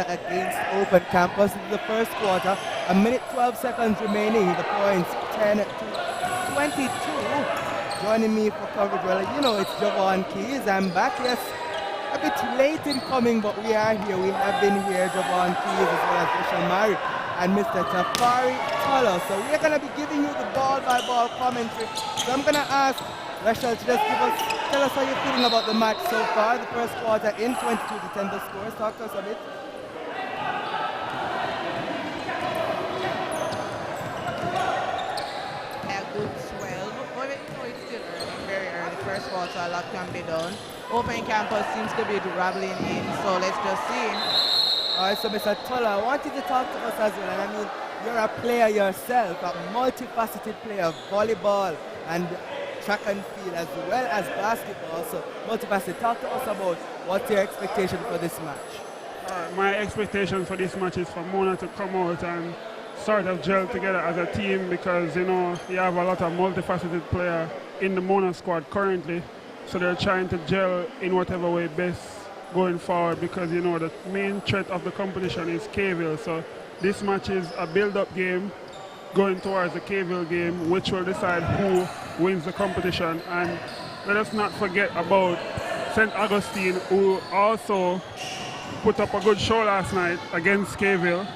against Open Campus. This is the first quarter. A minute 12 seconds remaining. The points 10 to 22. Joining me for coverage, well, you know, it's Javon Keys. I'm back, yes. A bit late in coming, but we are here. We have been here, Javon Keys, as well as Rachel Mari and Mr. Tafari Tuller. So we're going to be giving you the ball-by-ball commentary. So I'm going to ask Rachel to just tell us how you're feeling about the match so far. The first quarter in 22 to 10 the scores. Talk to us a bit. Good 12, but it's still early, very early. First quarter, a lot can be done. Open Campus seems to be rattling in, so let's just see. All right, so Mr. Tuller, I want you to talk to us as well. And I mean, you're a player yourself, a multifaceted player, volleyball and track and field as well as basketball. So multifaceted. Talk to us about what's your expectation for this match. My expectation for this match is for Mona to come out and sort of gel together as a team, because you know you have a lot of multifaceted players in the Mona squad currently, so they're trying to gel in whatever way best going forward, because you know the main threat of the competition is Kville. So this match is a build-up game going towards the Kville game, which will decide who wins the competition. And let us not forget about St. Augustine, who also put up a good show last night against Kville.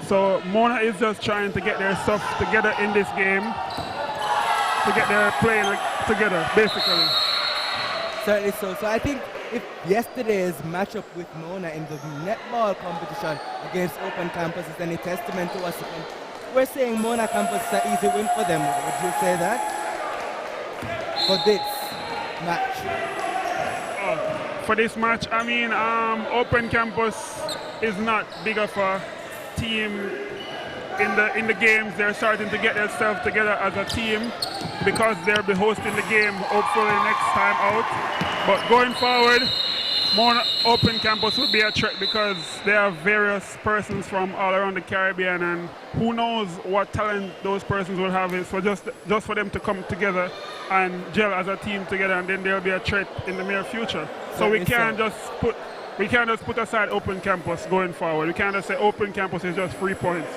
So Mona is just trying to get their stuff together in this game, to get their playing together, basically. Certainly so. So I think if yesterday's matchup with Mona in the netball competition against Open Campus is any testament to us, we're saying Mona Campus is an easy win for them. Would you say that? For this match? For this match, I mean, Open Campus is not big of a team in the games. They're starting to get themselves together as a team because they'll be hosting the game hopefully next time out. But going forward, Mona Open Campus will be a threat because there are various persons from all around the Caribbean, and who knows what talent those persons will have. So just for them to come together and gel as a team together, and then there'll be a threat in the near future. So we can't just put aside Open Campus going forward. We can't just say Open Campus is just 3 points.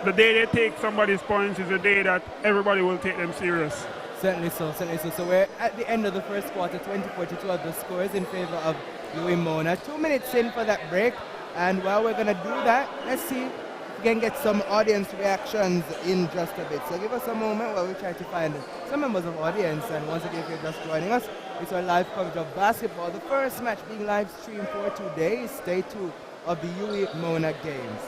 The day they take somebody's points is the day that everybody will take them serious. Certainly so, certainly so. So we're at the end of the first quarter, 20-42 of the scores in favor of UWI Mona. 2 minutes in for that break, and while we're going to do that, let's see if we can get some audience reactions in just a bit. So give us a moment while we try to find some members of audience. And once again, if you're just joining us, it's our live coverage of basketball. The first match being live streamed for today is day 2 of the UWI Mona Games.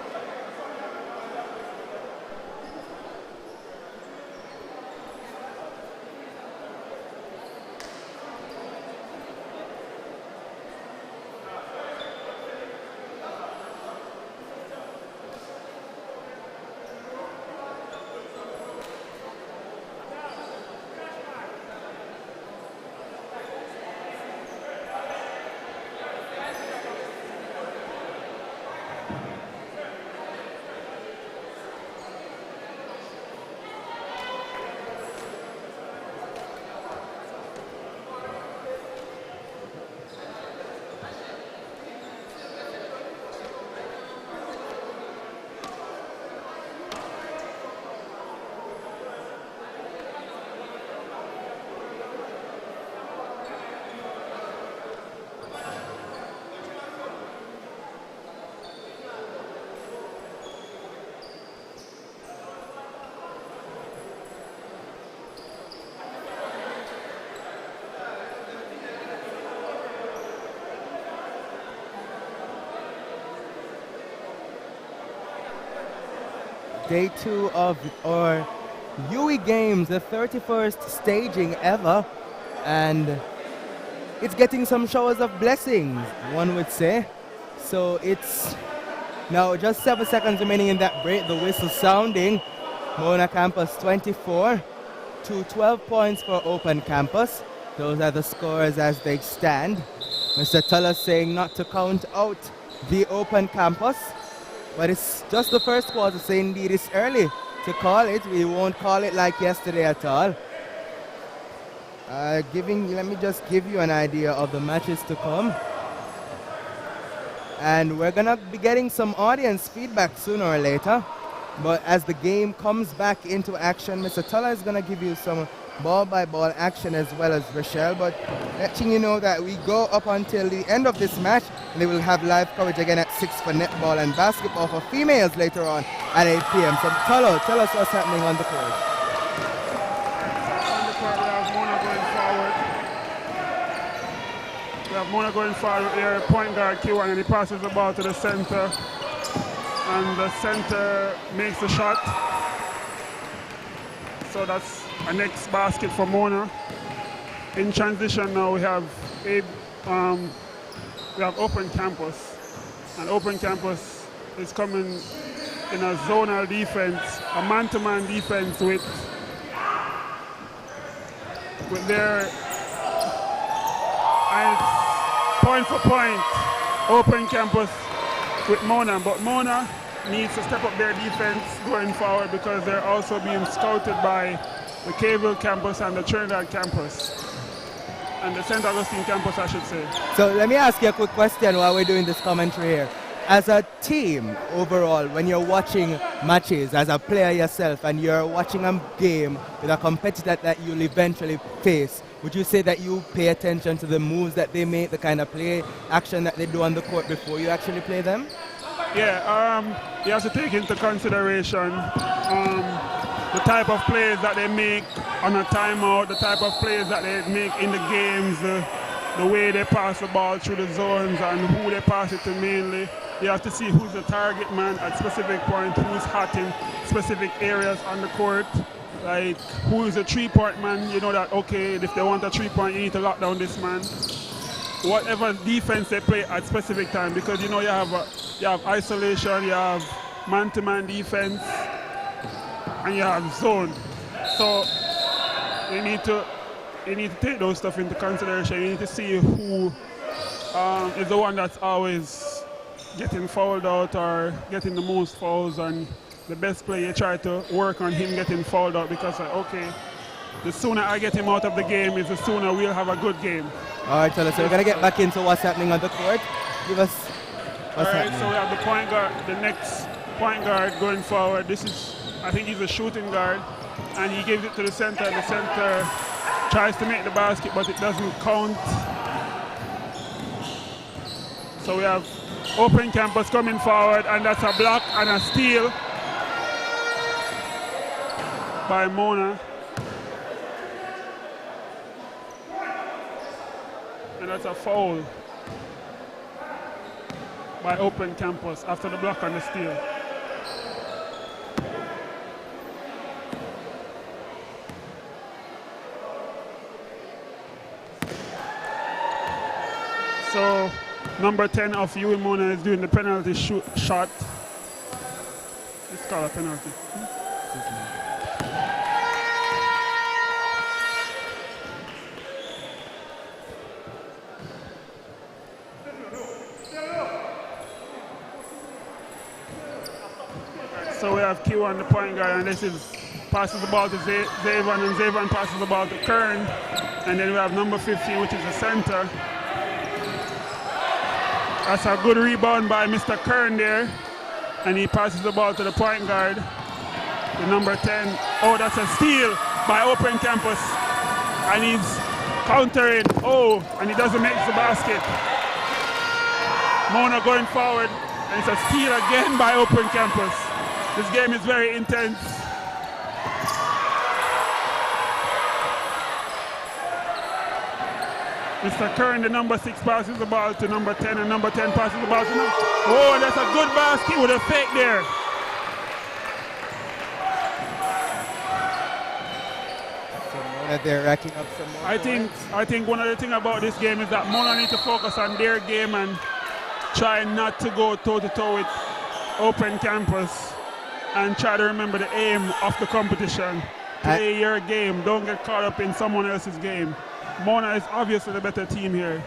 Day 2 of our UWI Games, the 31st staging ever, and it's getting some showers of blessings, one would say. So it's now just 7 seconds remaining in that break, the whistle sounding. Mona Campus 24 to 12 points for Open Campus. Those are the scores as they stand. Mr. Tuller saying not to count out the Open Campus. But it's just the first quarter, so indeed it's early to call it. We won't call it like yesterday at all. Let me just give you an idea of the matches to come. And we're going to be getting some audience feedback sooner or later. But as the game comes back into action, Mr. Tuller is going to give you some ball-by-ball action as well as Rochelle. But letting you know that we go up until the end of this match, and they will have live coverage again at 6 for netball and basketball for females later on at 8 p.m. So Tuller, tell us what's happening on the court. On the court, we have Mona going forward. We have Mona going forward here, point guard Q1, and he passes the ball to the center. And the center makes the shot. So that's a next basket for Mona. In transition now we have Open Campus. And Open Campus is coming in a zonal defense, a man-to-man defense with their point for point Open Campus with Mona, but Mona needs to step up their defense going forward because they're also being scouted by the Caville campus and the Trinidad campus. And the St. Augustine campus, I should say. So let me ask you a quick question while we're doing this commentary here. As a team overall, when you're watching matches as a player yourself and you're watching a game with a competitor that you'll eventually face, would you say that you pay attention to the moves that they make, the kind of play action that they do on the court before you actually play them? Yeah, you have to take into consideration the type of plays that they make on a timeout, the type of plays that they make in the games, the way they pass the ball through the zones and who they pass it to mainly. You have to see who's the target man at specific point, who's hot in specific areas on the court. Like, who is a three-point man? You know that, okay, if they want a three-point, you need to lock down this man. Whatever defense they play at specific time, because you know you have isolation, you have man-to-man defense, and you have zone. So you need to take those stuff into consideration. You need to see who is the one that's always getting fouled out or getting the most fouls, and the best player, you try to work on him getting fouled out, because okay, the sooner I get him out of the game is the sooner we'll have a good game. All right, so we're going to get back into what's happening on the court. Give us what's happening. So we have the point guard, the next point guard going forward. This is, I think he's a shooting guard, and he gives it to the center. The center tries to make the basket, but it doesn't count. So we have Open Campus coming forward, and that's a block and a steal by Mona. And that's a foul by Open Campus after the block and the steal. So number 10 of UWI Mona is doing the penalty shot. It's called a penalty. So we have Q on the point guard, and this is passes the ball to Zayvon, and Zayvon passes the ball to Kern. And then we have number 15, which is the center. That's a good rebound by Mr. Kern there. And he passes the ball to the point guard, the number 10. Oh, that's a steal by Open Campus. And he's countering. Oh, and he doesn't make the basket. Mona going forward, and it's a steal again by Open Campus. This game is very intense. Mr. Kern, the number 6, passes the ball to number 10, and number 10 passes the ball to number... Oh, that's a good basket with a fake there. They're racking up some more. I think one of the things about this game is that Mona need to focus on their game and try not to go toe-to-toe with Open Campus, and try to remember the aim of the competition. Play your game. Don't get caught up in someone else's game. Mona is obviously the better team here.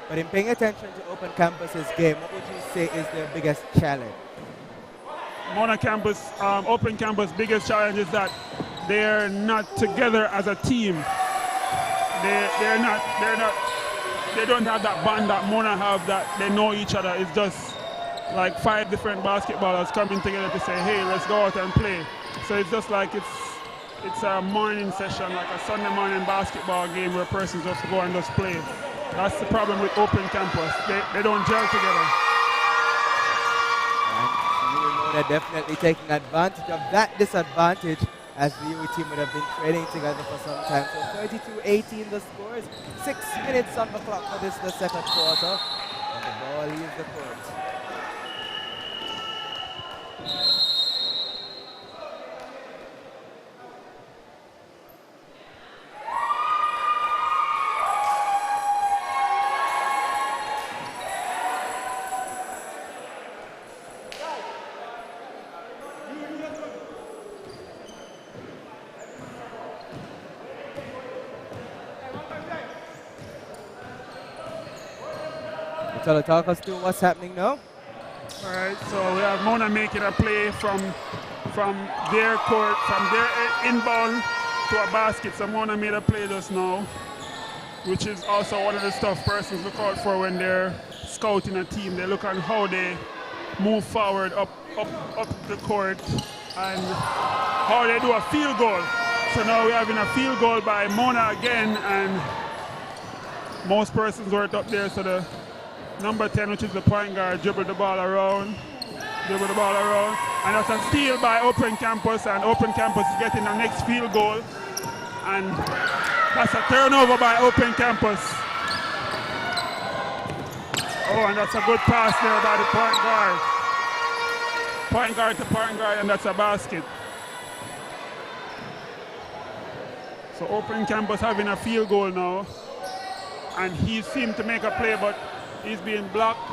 But in paying attention to Open Campus's game, what would you say is their biggest challenge? Open Campus' biggest challenge is that they're not together as a team. They don't have that bond that Mona have, that they know each other. It's just like 5 different basketballers coming together to say, hey, let's go out and play. So it's just like it's a morning session, like a Sunday morning basketball game where persons just go and just play. That's the problem with open campus. They don't gel together. And they're definitely taking advantage of that disadvantage, as the UE team would have been training together for some time. So 32-18 the scores. 6 minutes on the clock for this, the second quarter. And the ball leaves the court. So talk us through what's happening now. All right, so we have Mona making a play from their court, from their inbound to a basket. So Mona made a play just now, which is also one of the stuff persons look out for when they're scouting a team. They look on how they move forward up the court and how they do a field goal. So now we're having a field goal by Mona again, and most persons weren't up there, so the number 10, which is the point guard, dribbled the ball around, and that's a steal by Open Campus, and Open Campus is getting the next field goal, and that's a turnover by Open Campus. Oh, and that's a good pass there by the point guard. Point guard to point guard, and that's a basket. So Open Campus having a field goal now, and he seemed to make a play, but he's being blocked.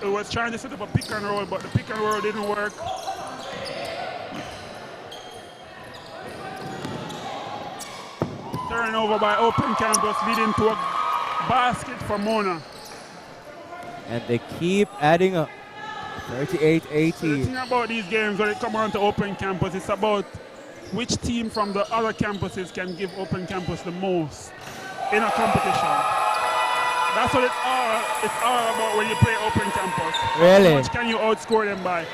He was trying to set up a pick and roll, but the pick and roll didn't work. Turnover by Open Campus, leading to a basket for Mona. And they keep adding up. 38-18. The thing about these games, when it comes around to Open Campus, it's about which team from the other campuses can give Open Campus the most in a competition. That's what it's all about when you play Open Campus. Really? How much can you outscore them by?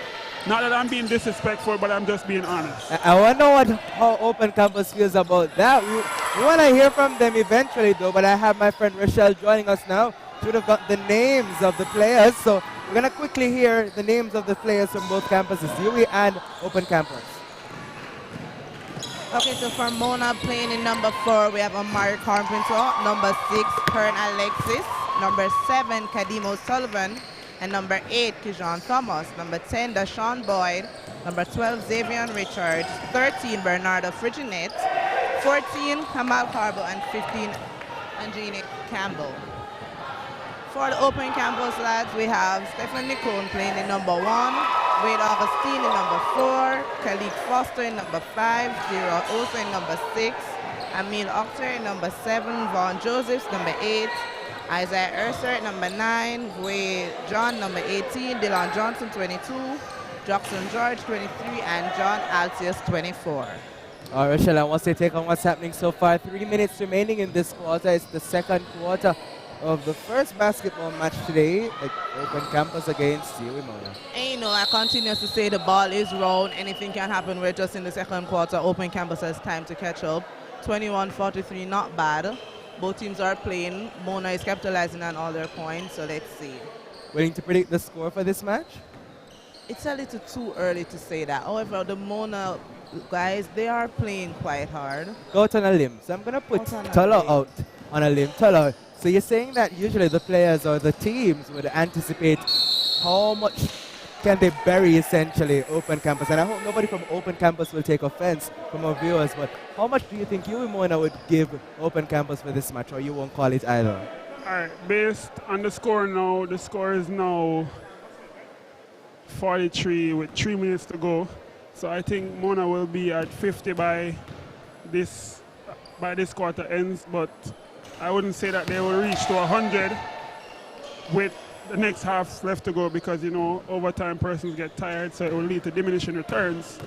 Not that I'm being disrespectful, but I'm just being honest. I wonder how Open Campus feels about that. We want to hear from them eventually, though, but I have my friend Rochelle joining us now. She would have got the names of the players, so we're going to quickly hear the names of the players from both campuses, UE and Open Campus. Okay, so for Mona playing in number 4, we have Amari Carpenter, number 6, Kern Alexis, number 7, Kadimo Sullivan, and number 8, Kijan Thomas, number 10, Dashawn Boyd, number 12, Xavier Richards, 13, Bernardo Friginet, 14, Kamal Carbo, and 15, Angelina Campbell. For the Open Campus lads, we have Stephen Nicone playing in number 1, Wade Augustine in number 4, Khalid Foster in number 5, Zero Osa in number 6, Emil Octer in number 7, Vaughn Josephs number 8, Isaiah Urser at number 9, Wade John number 18, Dylan Johnson 22, Jackson George 23, and John Altius 24. All right, Rochelle, I want to take on what's happening so far. 3 minutes remaining in this quarter. It's the second quarter of the first basketball match today, the Open Campus against UE Mona. And you know, I continue to say the ball is round. Anything can happen. We're just in the second quarter. Open Campus has time to catch up. 21-43, not bad. Both teams are playing. Mona is capitalizing on all their points, so let's see. Willing to predict the score for this match? It's a little too early to say that. However, the Mona guys, they are playing quite hard. Go out on a limb. So I'm going to put Tolo out on a limb. Tolo, so you're saying that usually the players or the teams would anticipate how much can they bury essentially Open Campus? And I hope nobody from Open Campus will take offense from our viewers, but how much do you think UE Mona would give Open Campus for this match, or you won't call it either? All right, based on the score now, the score is now 43 with 3 minutes to go. So I think Mona will be at 50 by this quarter ends, but I wouldn't say that they will reach to 100 with the next half left to go, because, you know, overtime persons get tired, so it will lead to diminishing returns.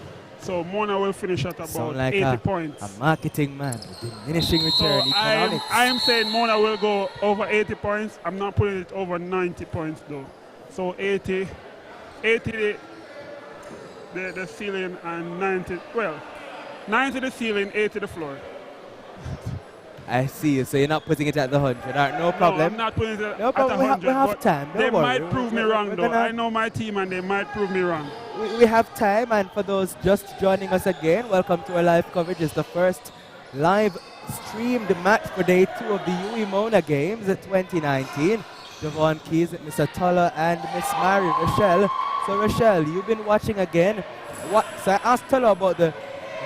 So Mona will finish at about Sound like 80 points. a marketing man with diminishing So return economics. I am saying Mona will go over 80 points. I'm not putting it over 90 points though. So 80 the ceiling and 90, well, 90 the ceiling, 80 the floor. I see you. So you're not putting it at the 100. All right, no No, problem. I'm not putting it No at problem. 100. We have but time. Don't they worry. might prove me wrong though. I know my team and they might prove me wrong. We have time, and for those just joining us again, welcome to our live coverage. It's the first live streamed match for day 2 of the UWI Mona Games 2019. Javon Keys, Mr. Toller, and Miss Mary Rochelle. So Rochelle, you've been watching again. So I asked Toller about the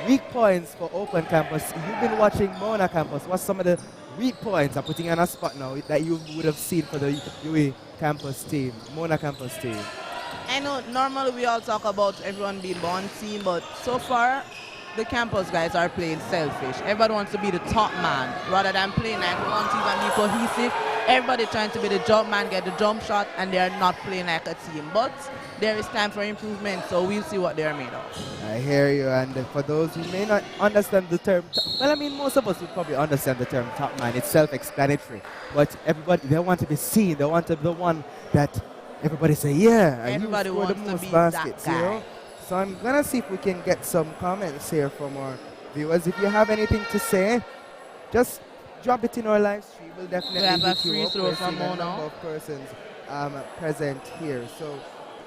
weak points for Open Campus. You've been watching Mona Campus. What's some of the weak points? I'm putting you on a spot now that you would have seen for the UWI Campus team, Mona Campus team. I know normally we all talk about everyone being one team, but so far the campus guys are playing selfish. Everybody wants to be the top man rather than playing like one team and be cohesive. Everybody trying to be the jump man, get the jump shot, and they're not playing like a team. But there is time for improvement, so we'll see what they're made of. I hear you, and for those who may not understand the term, well, I mean, most of us would probably understand the term top man. It's self-explanatory, but everybody, they want to be seen. They want to be the one that everybody say, yeah, Everybody you score the wants to most be baskets, that you guy. know? So I'm gonna see if we can get some comments here from our viewers. If you have anything to say, just drop it in our live stream. We'll definitely We have a hit you free up. throw We're from seeing a Mona. number of persons present here. So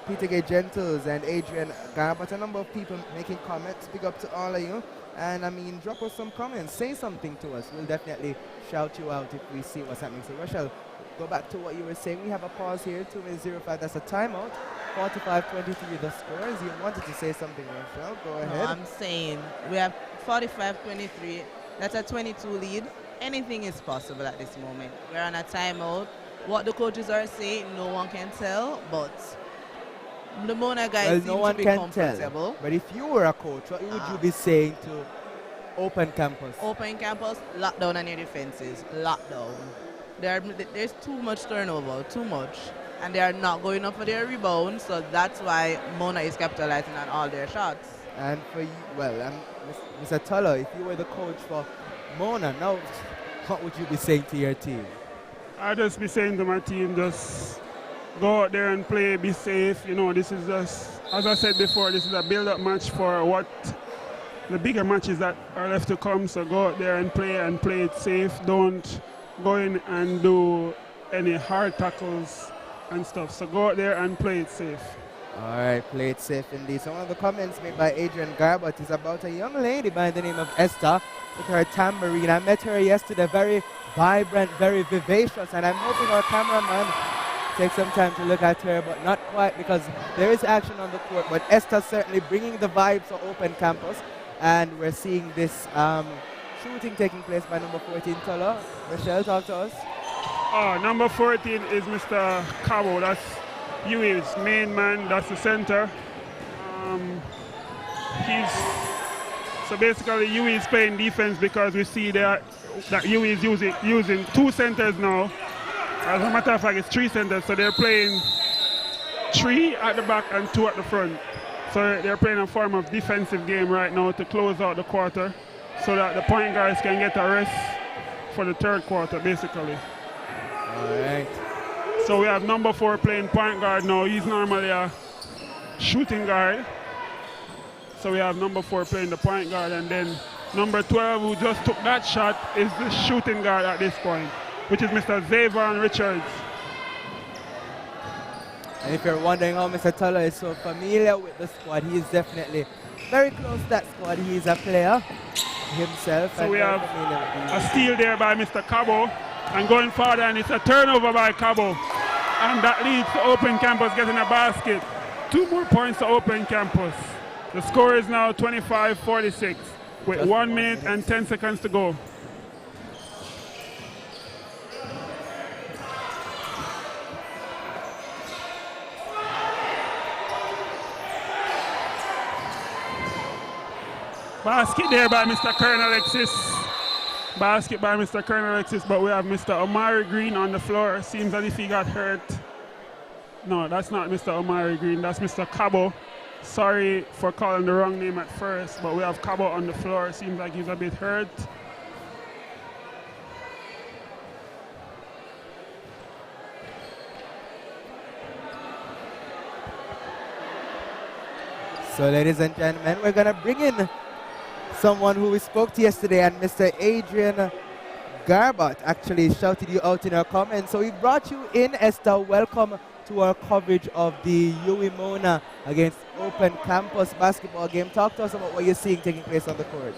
Peter Gay Gentles and Adrian Garbutt, a number of people making comments. Big up to all of you. And I mean, drop us some comments. Say something to us. We'll definitely shout you out if we see what's happening. So Rochelle, go back to what you were saying. We have a pause here, 2:05. That's a timeout. 45-23 the scores. You wanted to say something, Rochelle. Go ahead. No, I'm saying we have 45-23. That's a 22 lead. Anything is possible at this moment. We're on a timeout. What the coaches are saying, no one can tell, but the Mona guys seem no one to be can comfortable. tell. But if you were a coach, what would you be saying to Open Campus? Open campus, lockdown on your defenses. Lockdown. There's too much turnover, too much. And they are not going up for their rebound, so that's why Mona is capitalizing on all their shots. And for you, well, Mr. Tuller, if you were the coach for Mona, now what would you be saying to your team? I'd just be saying to my team, just go out there and play, be safe. You know, this is just, as I said before, this is a build-up match for what the bigger matches that are left to come. So go out there and play it safe. Don't go in and do any hard tackles and stuff. So go out there and play it safe. All right, play it safe indeed. So one of the comments made by Adrian Garbutt is about a young lady by the name of Esther with her tambourine. I met her yesterday, very vibrant, very vivacious, and I'm hoping our cameraman takes some time to look at her, but not quite because there is action on the court. But Esther certainly bringing the vibes for Open Campus, and we're seeing this shooting taking place by number 14, Tola. Rochelle, talk to us. Number 14 is Mr. Cabo. That's UWI's main man. That's the center. So basically UWI is playing defense because we see that UWI is using 2 centers now. As a matter of fact, it's 3 centers. So they're playing 3 at the back and 2 at the front. So they're playing a form of defensive game right now to close out the quarter so that the point guards can get a rest for the third quarter, basically. All right. So we have number 4 playing point guard now. He's normally a shooting guard. So we have number 4 playing the point guard, and then number 12, who just took that shot, is the shooting guard at this point, which is Mr. Zavon Richards. And if you're wondering how Mr. Tuller is so familiar with the squad, he is definitely very close to that squad. He is a player himself. So we have a steal there by Mr. Cabo, and going forward, and it's a turnover by Cabo. And that leads to Open Campus getting a basket. 2 more points to Open Campus. The score is now 25-46 with Just 1 minute and 10 seconds to go. Basket there by Mr. Kern Alexis. Basket by Mr. Kern Alexis, but we have Mr. Omari Green on the floor. Seems as if he got hurt. No, that's not Mr. Omari Green, that's Mr. Cabo. Sorry for calling the wrong name at first, but we have Cabo on the floor. Seems like he's a bit hurt. So, ladies and gentlemen, we're going to bring in someone who we spoke to yesterday, and Mr. Adrian Garbutt actually shouted you out in our comments. So we brought you in, Esther. Welcome to our coverage of the UWI Mona against Open Campus basketball game. Talk to us about what you're seeing taking place on the court.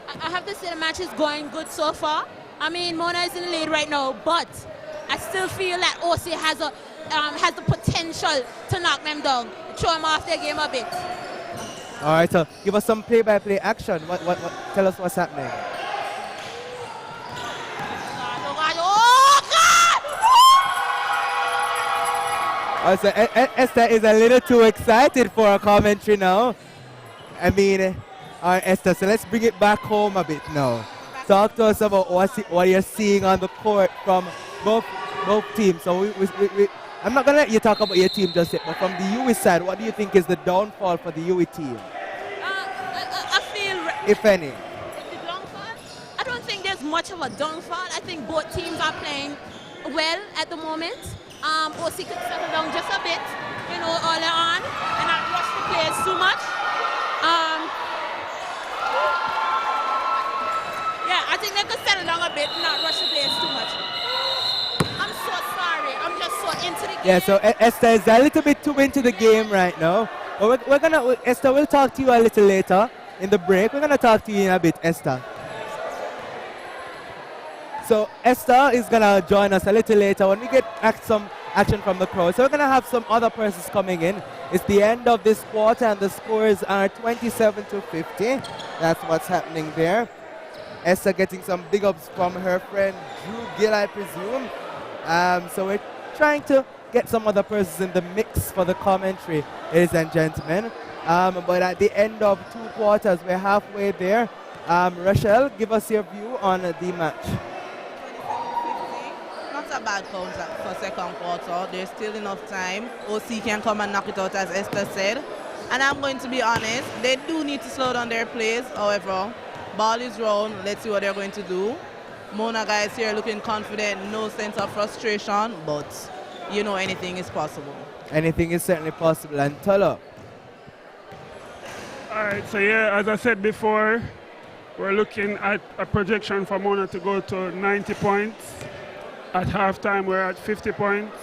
I have to say the match is going good so far. I mean, Mona is in the lead right now, but I still feel that OC has the potential to knock them down, throw them off their game a bit. All right, so give us some play-by-play action. Tell us what's happening. So Esther is a little too excited for our commentary now. I mean, all right, Esther, so let's bring it back home a bit now. Talk to us about what you're seeing on the court from both teams. So I'm not going to let you talk about your team just yet, but from the UWI side, what do you think is the downfall for the UWI team? I feel... If any. The downfall? I don't think there's much of a downfall. I think both teams are playing well at the moment. OC could settle down just a bit, early on, and not rush the players too much. Yeah, I think they could settle down a bit and not rush the players too much. I'm so sorry. I'm just so into the game. Yeah, so Esther is a little bit too into the game right now. But Esther, we'll talk to you a little later in the break. We're going to talk to you in a bit, Esther. So Esther is going to join us a little later when we get some action from the crowd. So we're going to have some other persons coming in. It's the end of this quarter and the scores are 27-50. That's what's happening there. Esther getting some big ups from her friend Drew Gill, I presume. So we're trying to get some other persons in the mix for the commentary, ladies and gentlemen. But at the end of 2 quarters, we're halfway there. Rochelle, give us your view on the match. Not a bad count for second quarter. There's still enough time. OC can come and knock it out, as Esther said. And I'm going to be honest, they do need to slow down their plays. However, ball is round. Let's see what they're going to do. Mona guys here looking confident, no sense of frustration, but anything is possible. Anything is certainly possible. And Tolo. All right, so yeah, as I said before, we're looking at a projection for Mona to go to 90 points. At halftime, we're at 50 points.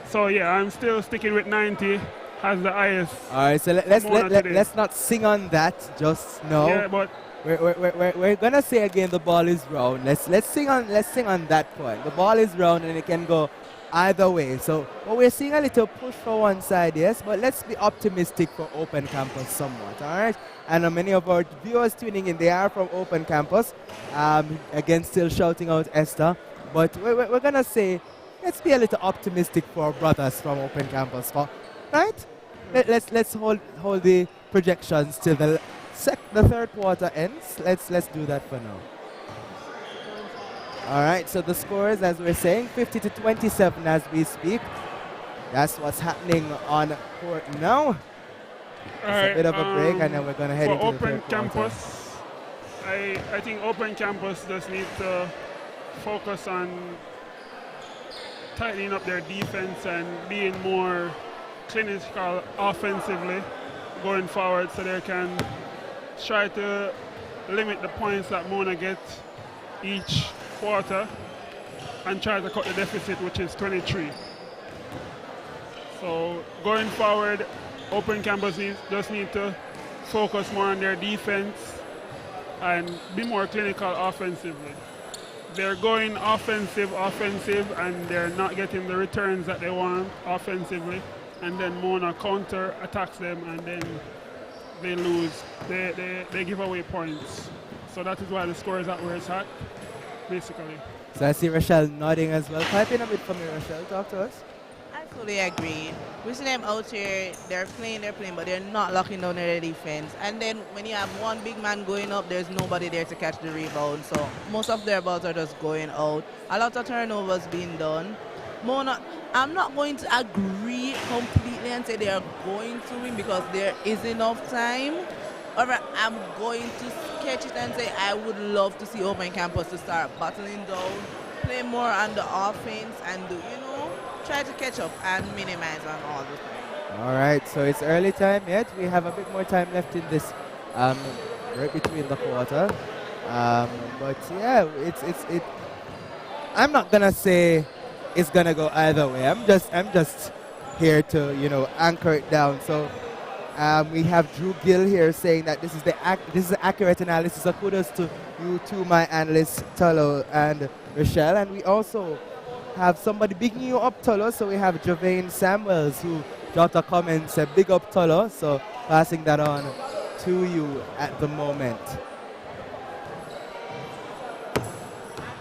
So yeah, I'm still sticking with 90 as the highest. All right, so let's not sing on that just now. Yeah, but we're gonna say again the ball is round. Let's sing on that point. The ball is round and it can go either way. So we're seeing a little push for one side, yes, but let's be optimistic for Open Campus somewhat. All right, and many of our viewers tuning in, they are from Open Campus. Again, still shouting out Esther, but we're gonna say let's be a little optimistic for our brothers from Open Campus, right? Let's hold the projections till the third quarter ends. Let's do that for now. All right, so the scores, as we're saying, 50-27 as we speak. That's what's happening on court now. It's a bit of a break, and then we're going to head into the third quarter. I think Open Campus just needs to focus on tightening up their defense and being more clinical offensively going forward, so they can try to limit the points that Mona gets each quarter and try to cut the deficit, which is 23. So going forward, Open Campus just need to focus more on their defense and be more clinical offensively. They're going offensive, and they're not getting the returns that they want offensively. And then Mona counter attacks them, and then they lose. They give away points. So that is why the score is at where it's at, basically. So I see Rochelle nodding as well. Pipe in a bit for me, Rochelle. Talk to us. I fully agree. We see them out here, they're playing, but they're not locking down their defense. And then when you have one big man going up, there's nobody there to catch the rebound. So most of their balls are just going out. A lot of turnovers being done. Mona, I'm not going to agree completely and say they are going to win because there is enough time. However, I'm going to sketch it and say I would love to see Open Campus to start battling down, play more on the offense, and do, try to catch up and minimize on all the things. All right, so it's early time yet. We have a bit more time left in this, right between the quarter. But yeah, it. I'm not gonna say it's gonna go either way. I'm just here to anchor it down. So we have Drew Gill here saying that this is accurate analysis. So kudos to you two, my analysts, Tolo and Rochelle. And we also have somebody bigging you up, Tolo. So we have Javane Samuels who dropped a comment, said big up, Tolo. So passing that on to you at the moment.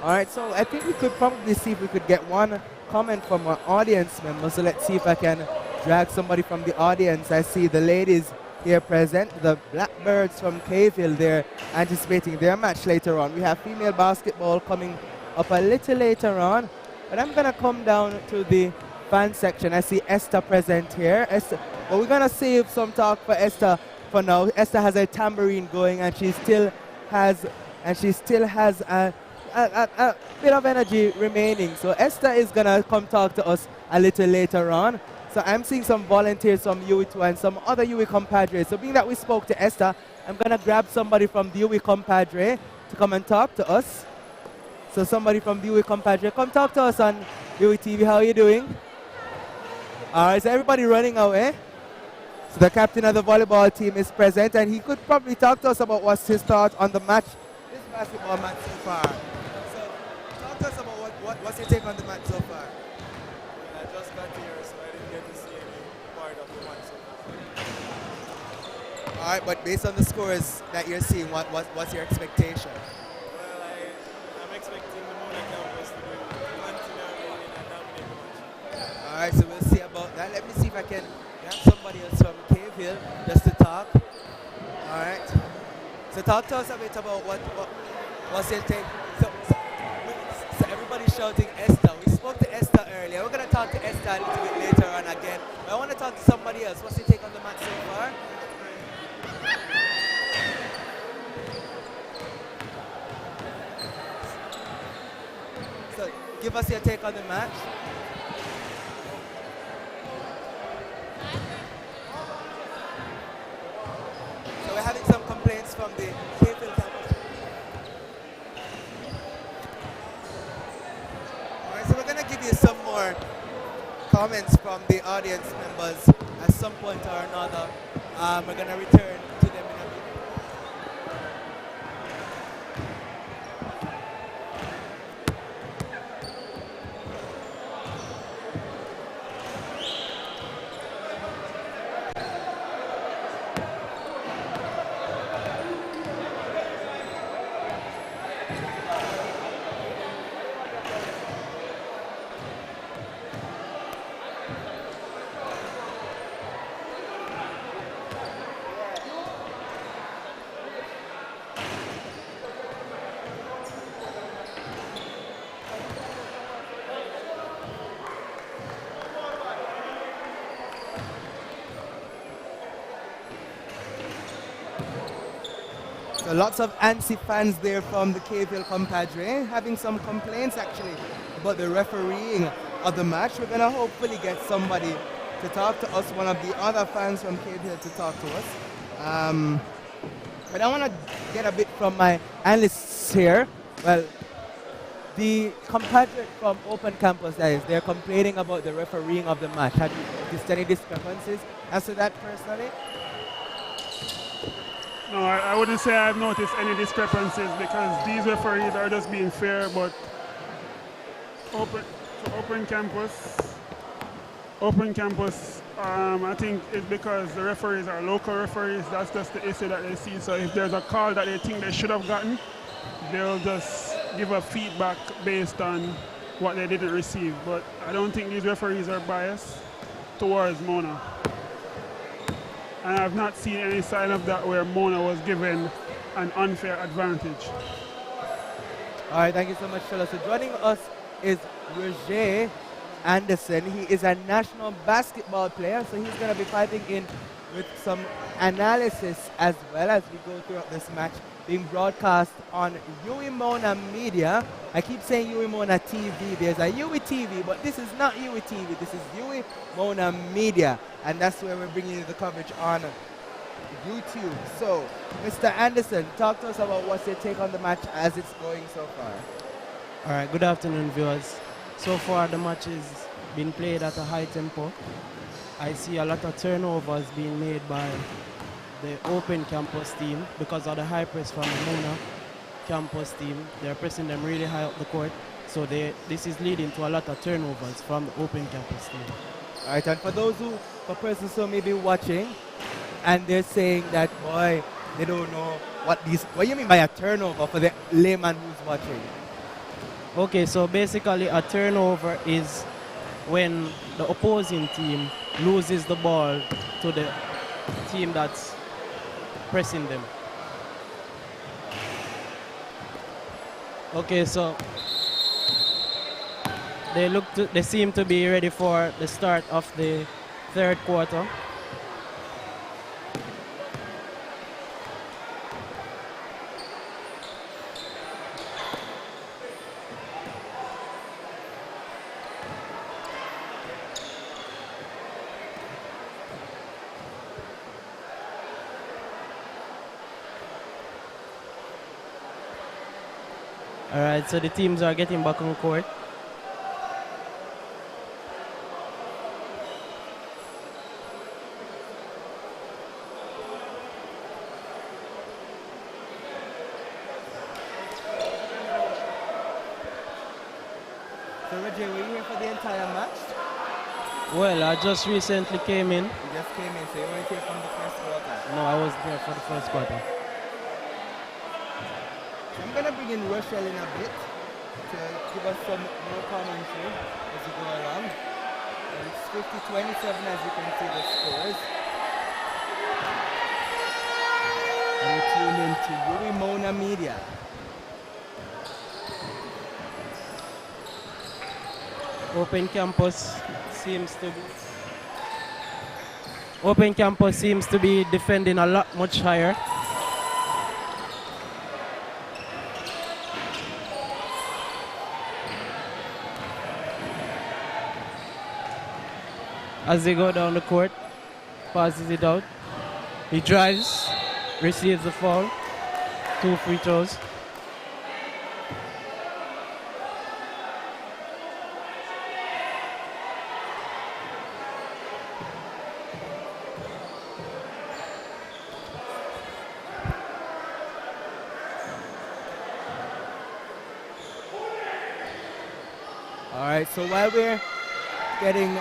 All right, so I think we could probably see if we could get one comment from our audience members. So let's see if I can drag somebody from the audience. I see the ladies here present, the Blackbirds from Caveville. They're anticipating their match later on. We have female basketball coming up a little later on. But I'm going to come down to the fan section. I see Esther present here. Esther, well, we're going to save some talk for Esther for now. Esther has a tambourine going, and she still has a bit of energy remaining. So Esther is going to come talk to us a little later on. So I'm seeing some volunteers from UE2 and some other UE compadres. So being that we spoke to Esther, I'm going to grab somebody from the UE compadre to come and talk to us. So somebody from the UE compadre, come talk to us on UE TV. How are you doing? All right, so everybody running away. So the captain of the volleyball team is present, and he could probably talk to us about what's his thought on the match, this basketball match so far. So talk to us about what's your take on the match so far. I just got here, so I didn't get to see any part of the match so far. All right, but based on the scores that you're seeing, what's your expectation? Well, I'm expecting the MonaCampus to continue winning and dominate the match. All right, so we'll see about that. Let me see if I can grab somebody else from Caveville just to talk. All right. So talk to us a bit about what's your take. So everybody's shouting Esther. We spoke to Esther earlier. We're going to talk to Esther a little bit later on again. But I want to talk to somebody else. What's your take on the match so far? So give us your take on the match. So we're having some complaints from the Caveville campus. All right, so we're going to give you some more comments from the audience members at some point or another. We're going to return to them in a bit. So lots of antsy fans there from the Caveville compadre, having some complaints actually about the refereeing of the match. We're going to hopefully get somebody to talk to us, one of the other fans from Caveville to talk to us. But I want to get a bit from my analysts here. Well, the compadre from Open Campus, they're complaining about the refereeing of the match. Have you noticed any discrepancies as to that personally? No, I wouldn't say I've noticed any discrepancies because these referees are just being fair, but Open Campus, I think it's because the referees are local referees. That's just the issue that they see. So if there's a call that they think they should have gotten, they'll just give a feedback based on what they didn't receive. But I don't think these referees are biased towards Mona. And I've not seen any sign of that where Mona was given an unfair advantage. All right, thank you so much, Shella. So joining us is Roger Anderson. He is a national basketball player, so he's going to be piping in with some analysis as well as we go throughout this match being broadcast on MonaMedia. I keep saying Mona TV. There's a TV, but this is not TV. This is MonaMedia, and that's where we're bringing you the coverage on YouTube. So, Mr. Anderson, talk to us about what's your take on the match as it's going so far. All right, good afternoon, viewers. So far, the match is being played at a high tempo. I see a lot of turnovers being made by the open campus team because of the high press from the Mona campus team. They're pressing them really high up the court. So this is leading to a lot of turnovers from the open campus team. All right, and for persons who may be watching, and they're saying that, boy, they don't know what you mean by a turnover for the layman who's watching? Okay, so basically a turnover is when the opposing team loses the ball to the team that's pressing them. Okay, so they seem to be ready for the start of the third quarter. All right, so the teams are getting back on court. So, Reggie, were you here for the entire match? Well, I just recently came in. You just came in, so you weren't here from the first quarter? No, I wasn't here for the first quarter. I'm going to bring in Rochelle in a bit to give us some more commentary as we go along. And it's 50-27 as you can see the scores. And we tune in to MonaMedia. Open campus seems to be defending a lot much higher. As they go down the court, passes it out. He drives, receives the foul, 2 free throws. All right, so while we're getting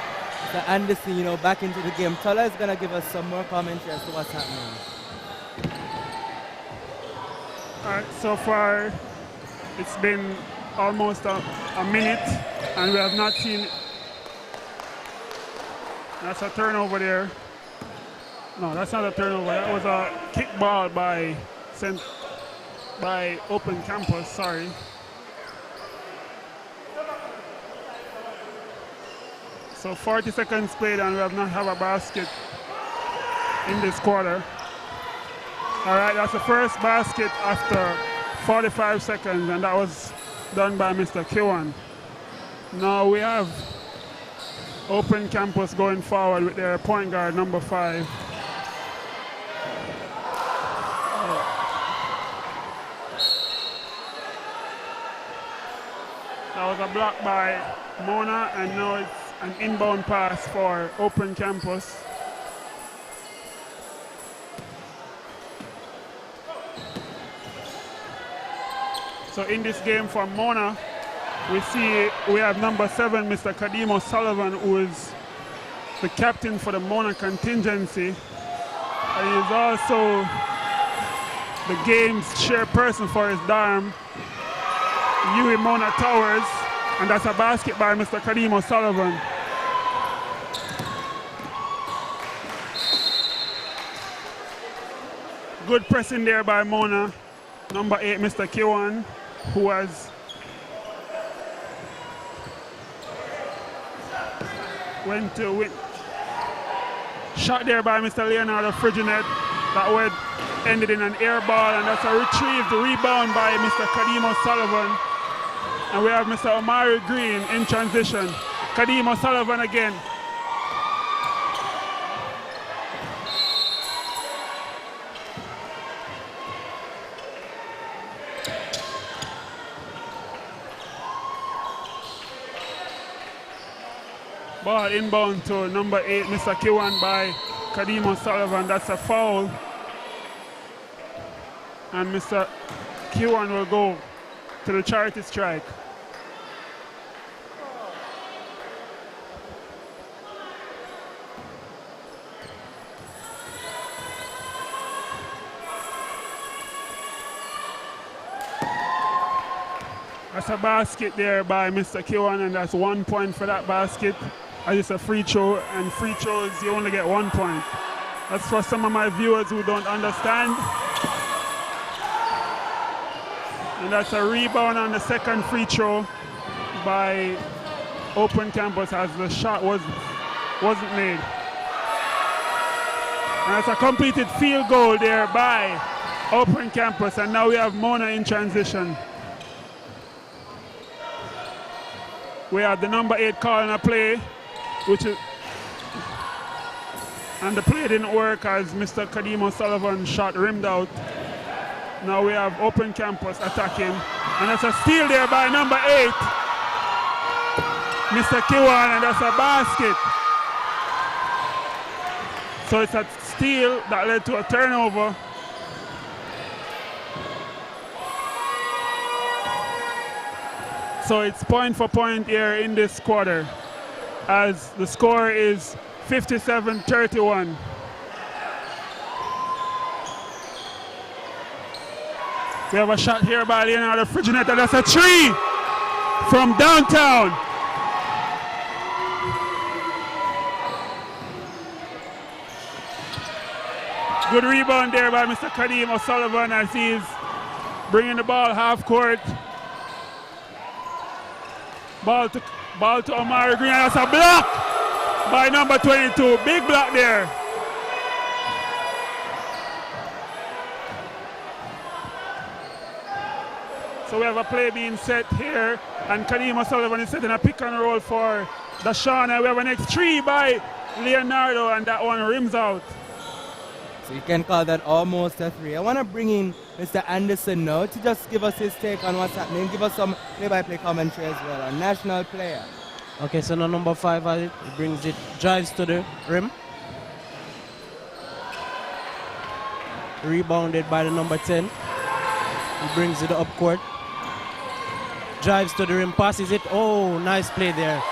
the Anderson, back into the game, Tola is going to give us some more commentary as to what's happening. All right, so far it's been almost a minute and we have not seen. That's a turnover there. No, that's not a turnover. That was a kick ball by Open Campus, sorry. So 40 seconds played and we have not have a basket in this quarter. All right, that's the first basket after 45 seconds, and that was done by Mr. Kiwan. Now we have Open Campus going forward with their point guard, number 5. That was a block by Mona, and now it's an inbound pass for Open Campus. So in this game for Mona, we have number 7, Mr. Kadimo Sullivan, who is the captain for the Mona contingency. And he is also the game's chairperson for his dorm, UWI Mona Towers, and that's a basket by Mr. Kadimo Sullivan. Good pressing there by Mona. Number 8, Mr. Kiwan, who has went to win. Shot there by Mr. Leonardo Friginet. That would ended in an air ball, and that's a retrieved rebound by Mr. Kadim O'Sullivan. And we have Mr. Omari Green in transition. Kadim O'Sullivan again. Ball inbound to number 8, Mr. Kiwan by Kadim O'Sullivan. That's a foul. And Mr. Kiwan will go to the charity strike. That's a basket there by Mr. Kiwan, and that's 1 point for that basket. As it's a free throw, and free throws you only get 1 point. That's for some of my viewers who don't understand. And that's a rebound on the second free throw by Open Campus as the shot wasn't made. And that's a completed field goal there by Open Campus, and now we have Mona in transition. We have the number 8 calling a play, and the play didn't work as Mr. Kadim O'Sullivan shot rimmed out. Now we have Open Campus attacking, and that's a steal there by number 8, Mr. Kiwan, and that's a basket. So it's a steal that led to a turnover. So it's point for point here in this quarter, as the score is 57-31. We have a shot here by Leonardo Friginet, and that's a 3 from downtown. Good rebound there by Mr. Kadim O'Sullivan as he's bringing the ball half court. Ball to Omari Green, and that's a block by number 22. Big block there. So we have a play being set here, and Kadim O'Sullivan is setting a pick and roll for Dashawn, and we have an X3 by Leonardo, and that one rims out. So you can call that almost a 3. I want to bring in Mr. Anderson now to just give us his take on what's happening, give us some play-by-play commentary as well, a national player. Okay, so now number 5 has it. He brings it, drives to the rim. Rebounded by the number 10. He brings it up court. Drives to the rim, passes it. Oh, nice play there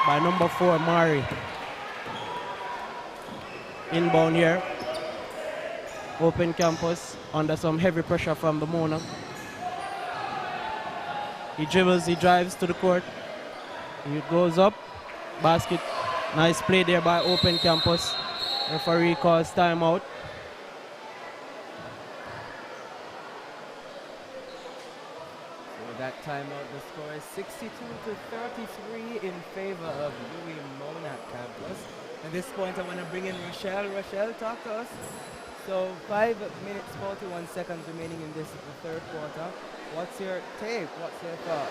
by number 4, Mari. Inbound here. Open Campus under some heavy pressure from the Mona. He dribbles, he drives to the court. He goes up, basket. Nice play there by Open Campus. Referee calls timeout. That timeout, the score is 62-33 in favor of UWI Mona Campus. At this point, I want to bring in Rochelle. Rochelle, talk to us. So 5 minutes, 41 seconds remaining in this third quarter. What's your take? What's your thought?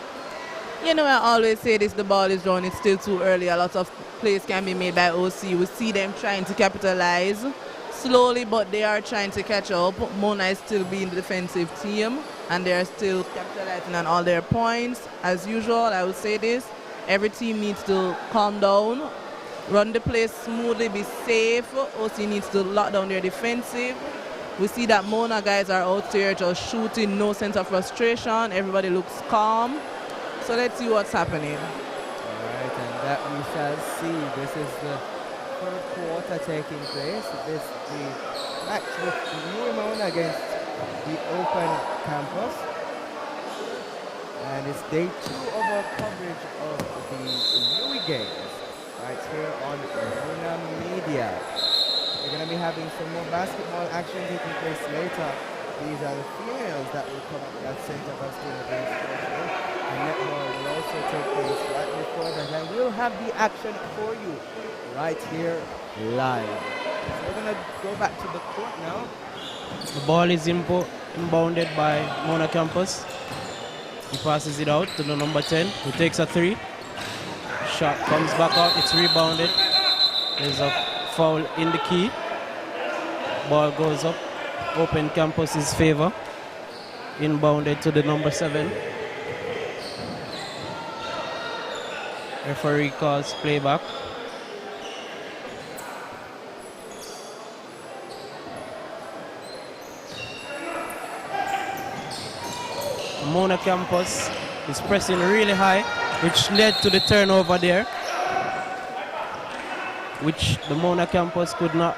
You know, I always say this, the ball is drawn, it's still too early. A lot of plays can be made by OC. We see them trying to capitalize slowly, but they are trying to catch up. Mona is still being the defensive team, and they are still capitalizing on all their points. As usual, I would say this, every team needs to calm down, run the play smoothly, be safe. OC needs to lock down their defensive. We see that Mona guys are out there just shooting, no sense of frustration. Everybody looks calm. So let's see what's happening. All right, and that we shall see. This is the third quarter taking place. This is the match with UWI Mona against the Open Campus. And it's day 2 of our coverage of the UWI Games right here on MonaMedia. We're going to be having some more basketball action taking place later. These are the females that will come up at St. Augustine against Portugal. And netball will also take place right before that. And we'll have the action for you right here live. So we're going to go back to the court now. The ball is inbounded by Mona Campus. He passes it out to the number 10, who takes a 3. Shot comes back out, it's rebounded. There's a foul in the key. Ball goes up, Open Campus's favor. Inbounded to the number 7. Referee calls playback. Mona Campus is pressing really high, which led to the turnover there, which the Mona Campus could not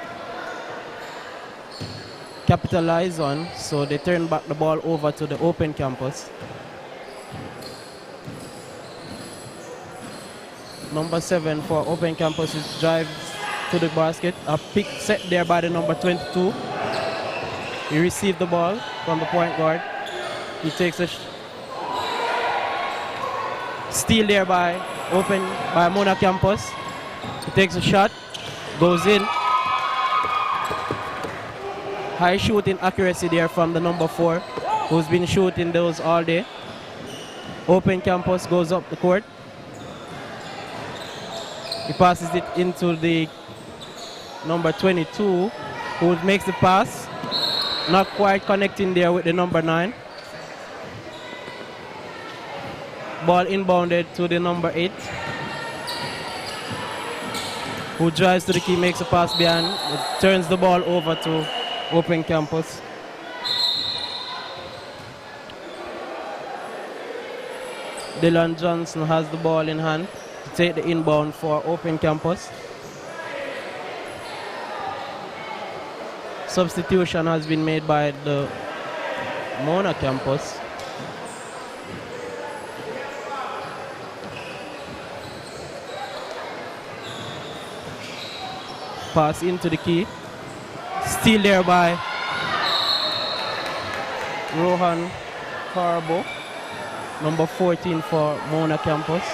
capitalize on, so they turned back the ball over to the Open Campus. Number 7 for Open Campus is drives to the basket. A pick set there by the number 22. He received the ball from the point guard. He takes a steal there by Mona Campus. He takes a shot, goes in. High shooting accuracy there from the number 4, who's been shooting those all day. Open Campus goes up the court. He passes it into the number 22, who makes the pass. Not quite connecting there with the number 9. Ball inbounded to the number 8, who drives to the key, makes a pass behind, turns the ball over to Open Campus. Dylan Johnson has the ball in hand to take the inbound for Open Campus. Substitution has been made by the Mona Campus. Pass into the key. Steal there by Rohan Carbo, number 14 for Mona Campus.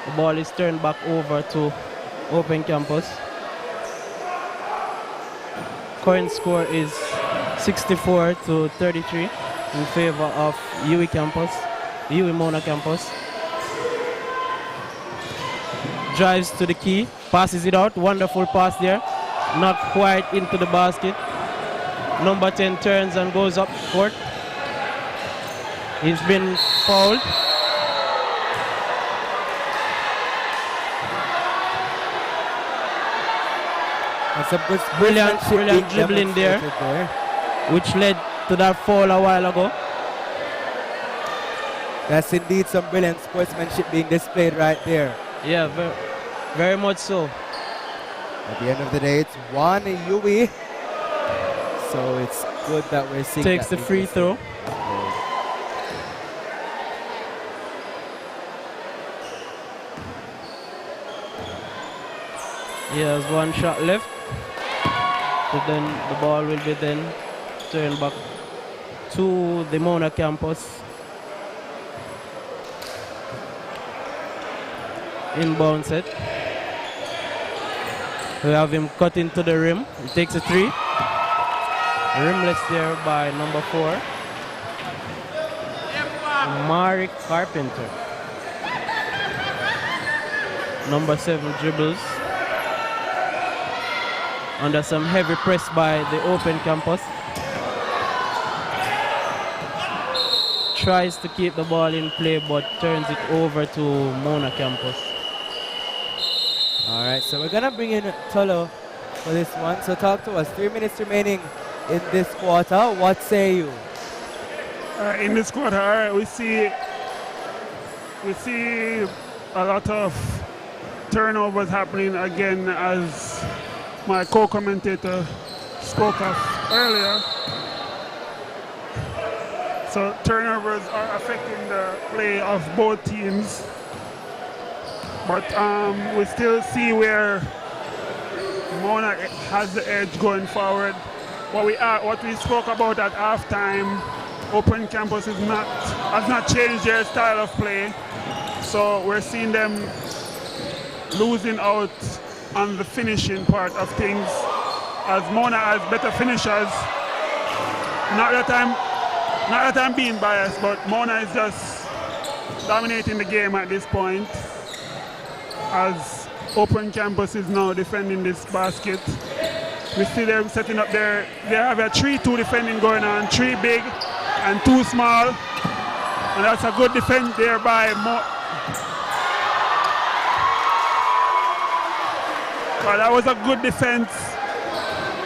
The ball is turned back over to Open Campus. Current score is 64-33 in favor of UWI Mona Campus. Drives to the key, passes it out, wonderful pass there, not quite into the basket. Number 10 turns and goes up court. He's been fouled. That's a good Brilliant dribbling there, which led to that foul a while ago. That's indeed some brilliant sportsmanship being displayed right there. Yeah, very much so. At the end of the day, it's 1 UWI. So it's good that we're seeing Takes that the free throw. He has one shot left. So then the ball will be then turned back to the Mona Campus. Inbound set. We have him cut into the rim. He takes a 3. Rimless there by number 4, Mark Carpenter. Number 7 dribbles under some heavy press by the Open Campus. Tries to keep the ball in play but turns it over to Mona Campus. All right, so we're going to bring in Tolo for this one. So talk to us. 3 minutes remaining in this quarter. What say you? In this quarter, all right, we see a lot of turnovers happening again, as my co-commentator spoke of earlier. So turnovers are affecting the play of both teams. But we still see where Mona has the edge going forward. What we spoke about at halftime Open Campus has not changed their style of play. So we're seeing them losing out on the finishing part of things, as Mona has better finishers. Not that I'm being biased, but Mona is just dominating the game at this point, as Open Campus is now defending this basket. We see them setting up they have a 3-2 defending going on, 3 big and 2 small, and that's a good defense there by Well, that was a good defense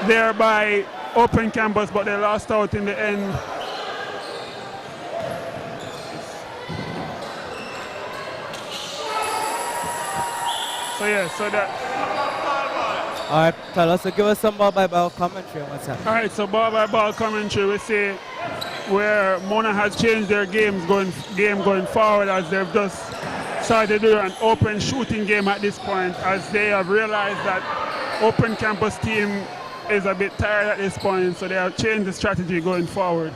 there by Open Campus, but they lost out in the end. So yeah, so that. All right, tell us, so give us some ball-by-ball commentary on what's happening. All right, so ball-by-ball commentary, we see where Mona has changed their game going forward, as they've just started to do an open shooting game at this point, as they have realized that Open Campus team is a bit tired at this point, so they have changed the strategy going forward.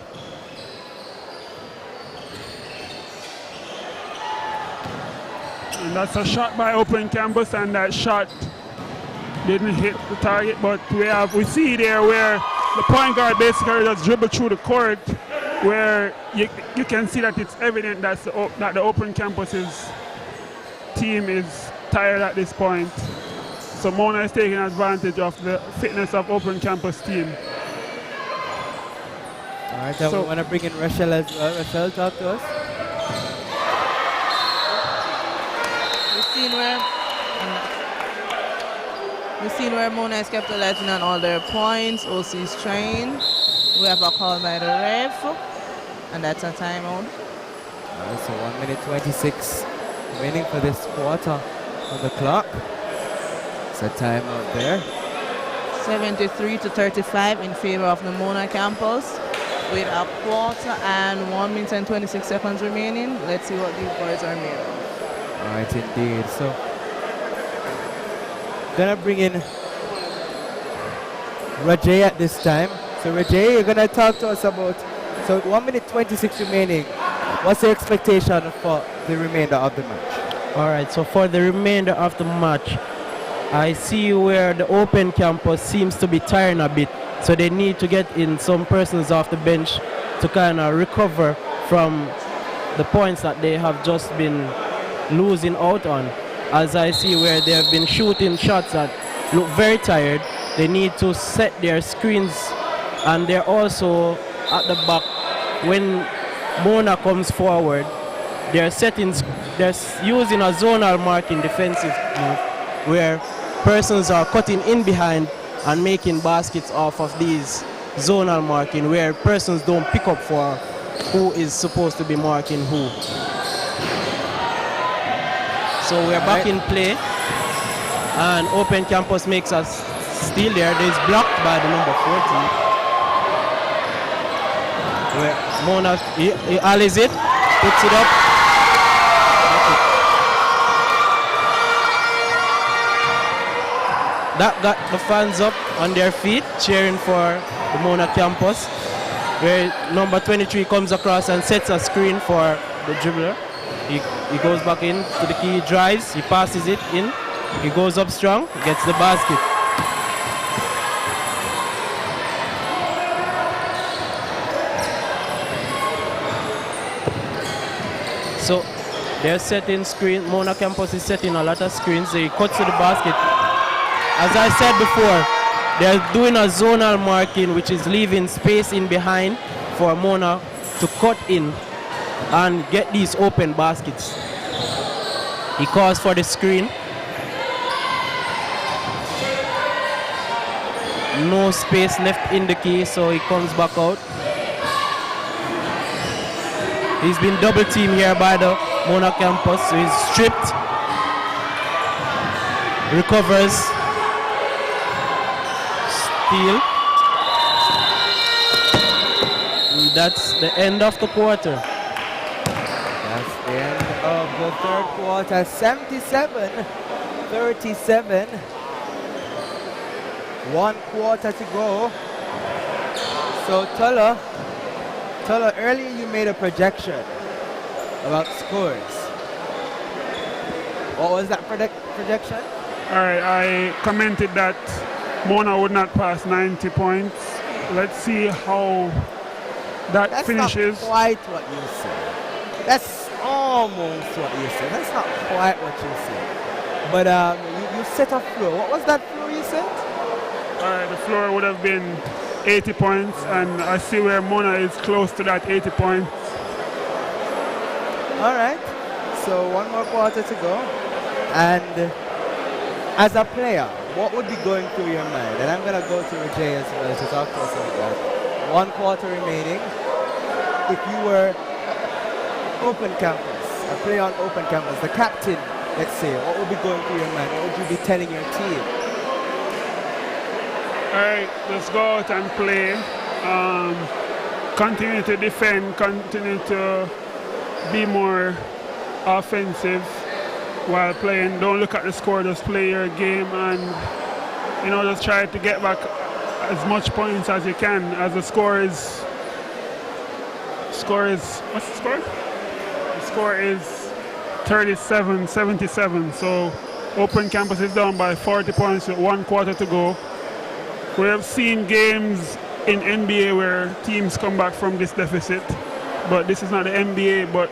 And that's a shot by Open Campus, and that shot didn't hit the target, but we see there where the point guard basically just dribbled through the court, where you can see that it's evident that the Open Campus's team is tired at this point. So Mona is taking advantage of the fitness of Open Campus team. All right, then we want to bring in Rachel as well. Rachel, talk to us. We've seen where Mona is capitalizing on all their points. OC's train. We have a call by the ref, and that's a timeout. So 1 minute 26 remaining for this quarter on the clock. It's a timeout there. 73-35 in favor of the Mona Campus, with a quarter and 1 minute and 26 seconds remaining. Let's see what these boys are made of. All right, indeed. So gonna bring in Rajay at this time. So Rajay, you're gonna talk to us about, so 1 minute 26 remaining. What's the expectation for the remainder of the match? All right, so for the remainder of the match, I see where the Open Campus seems to be tiring a bit. So they need to get in some persons off the bench to kind of recover from the points that they have just been losing out on. As I see where they have been shooting shots that look very tired. They need to set their screens, and they're also at the back. When Mona comes forward, they're using a zonal marking defensive move where persons are cutting in behind and making baskets off of these zonal marking, where persons don't pick up for who is supposed to be marking who. So we're back in play, and Open Campus makes us steal there. There's blocked by the number 14. Where Mona, he alleys it, puts it up. That got the fans up on their feet, cheering for the Mona Campus, where number 23 comes across and sets a screen for the dribbler. He goes back in to the key, drives, he passes it in, he goes up strong, gets the basket. So they're setting screen, Mona Campus is setting a lot of screens, they cut to the basket. As I said before, they're doing a zonal marking, which is leaving space in behind for Mona to cut in and get these open baskets. He calls for the screen. No space left in the key, so he comes back out. He's been double teamed here by the Mona Campus, so he's stripped. Recovers. Steal. And that's the end of the quarter. That's the end of the third quarter. 77-37. 1 quarter to go. So tell Cholo, earlier you made a projection about scores. What was that projection? All right, I commented that Mona would not pass 90 points. Let's see how that finishes. That's not quite what you said. That's almost what you said. That's not quite what you said. But you set a floor. What was that floor you set? All right, the floor would have been 80 points, and I see where Mona is close to that 80 points. All right. So one more quarter to go. And as a player, what would be going through your mind? And I'm going to go to Jay as well to talk to us about that. 1 quarter remaining. If you were open campus, a player on open campus, the captain, let's say, what would be going through your mind? What would you be telling your team? All right, let's go out and play. Continue to defend, continue to be more offensive while playing. Don't look at the score, just play your game and, just try to get back as much points as you can. As the score is, what's the score? The score is 37-77. So open campus is down by 40 points with 1 quarter to go. We have seen games in NBA where teams come back from this deficit, but this is not the NBA, but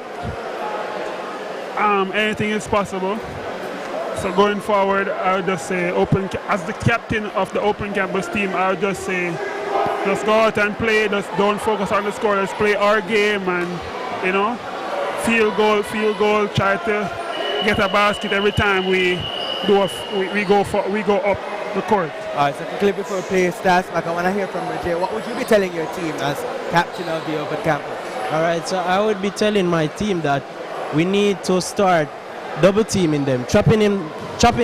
anything is possible. So going forward, I would just say as the captain of the open campus team, I would just say just go out and play, just don't focus on the score, let's play our game and, field goal, try to get a basket every time we go up the court. All right, so quickly before we play stats back, I want to hear from Jay. What would you be telling your team as captain of the open campus? All right, so I would be telling my team that we need to start double teaming them, trapping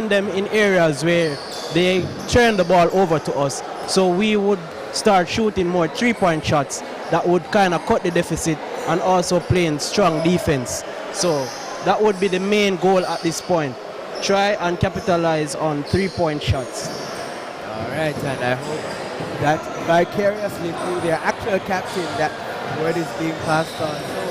them in areas where they turn the ball over to us. So we would start shooting more 3-point shots that would kind of cut the deficit and also playing strong defense. So that would be the main goal at this point. Try and capitalize on 3-point shots. All right, and I hope that vicariously through their actual captain that word is being passed on. So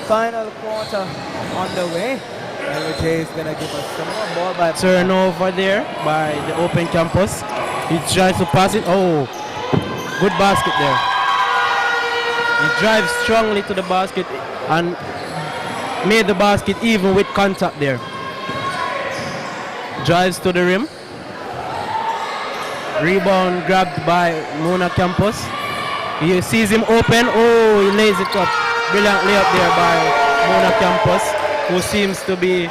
final quarter on the way. And Jay is going to give us some more ball by turnover there by the open campus. He tries to pass it. Oh, good basket there. He drives strongly to the basket and made the basket even with contact there. Drives to the rim. Rebound grabbed by Mona Campus. He sees him open. Oh, he lays it up. Brilliant layup there by Mona Campus, who seems to be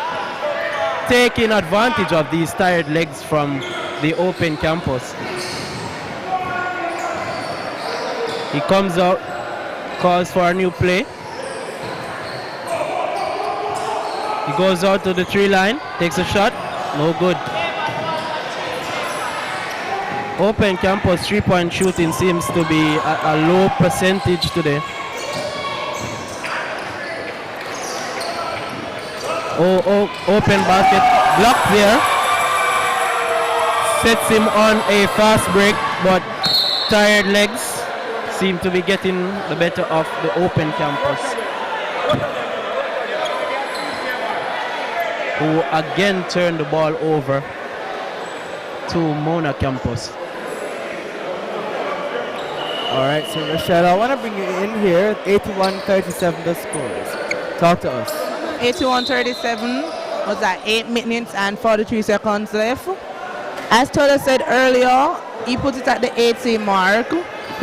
taking advantage of these tired legs from the open campus. He comes out, calls for a new play. He goes out to the 3 line, takes a shot, no good. Open campus 3-point shooting seems to be a low percentage today. Oh, open basket, blocked there. Sets him on a fast break, but tired legs seem to be getting the better of the open campus, who again turned the ball over to Mona Campus. All right, so Rochelle, I want to bring you in here. 81-37 the scores. Talk to us. 81-37 was at 8 minutes and 43 seconds left. As Tola said earlier, he put it at the 80 mark.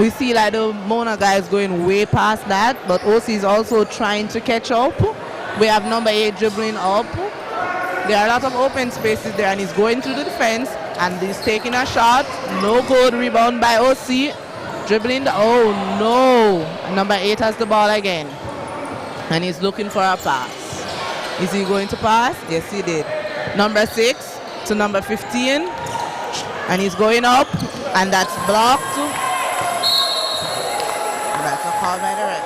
We see like the Mona guys going way past that, but OC is also trying to catch up. We have number 8 dribbling up. There are a lot of open spaces there, and he's going through the defense, and he's taking a shot. No good. Rebound by OC. Dribbling the, oh no. And number 8 has the ball again, and he's looking for a pass. Is he going to pass? Yes, he did. Number 6 to number 15, and he's going up, and that's blocked. And that's a call by the ref.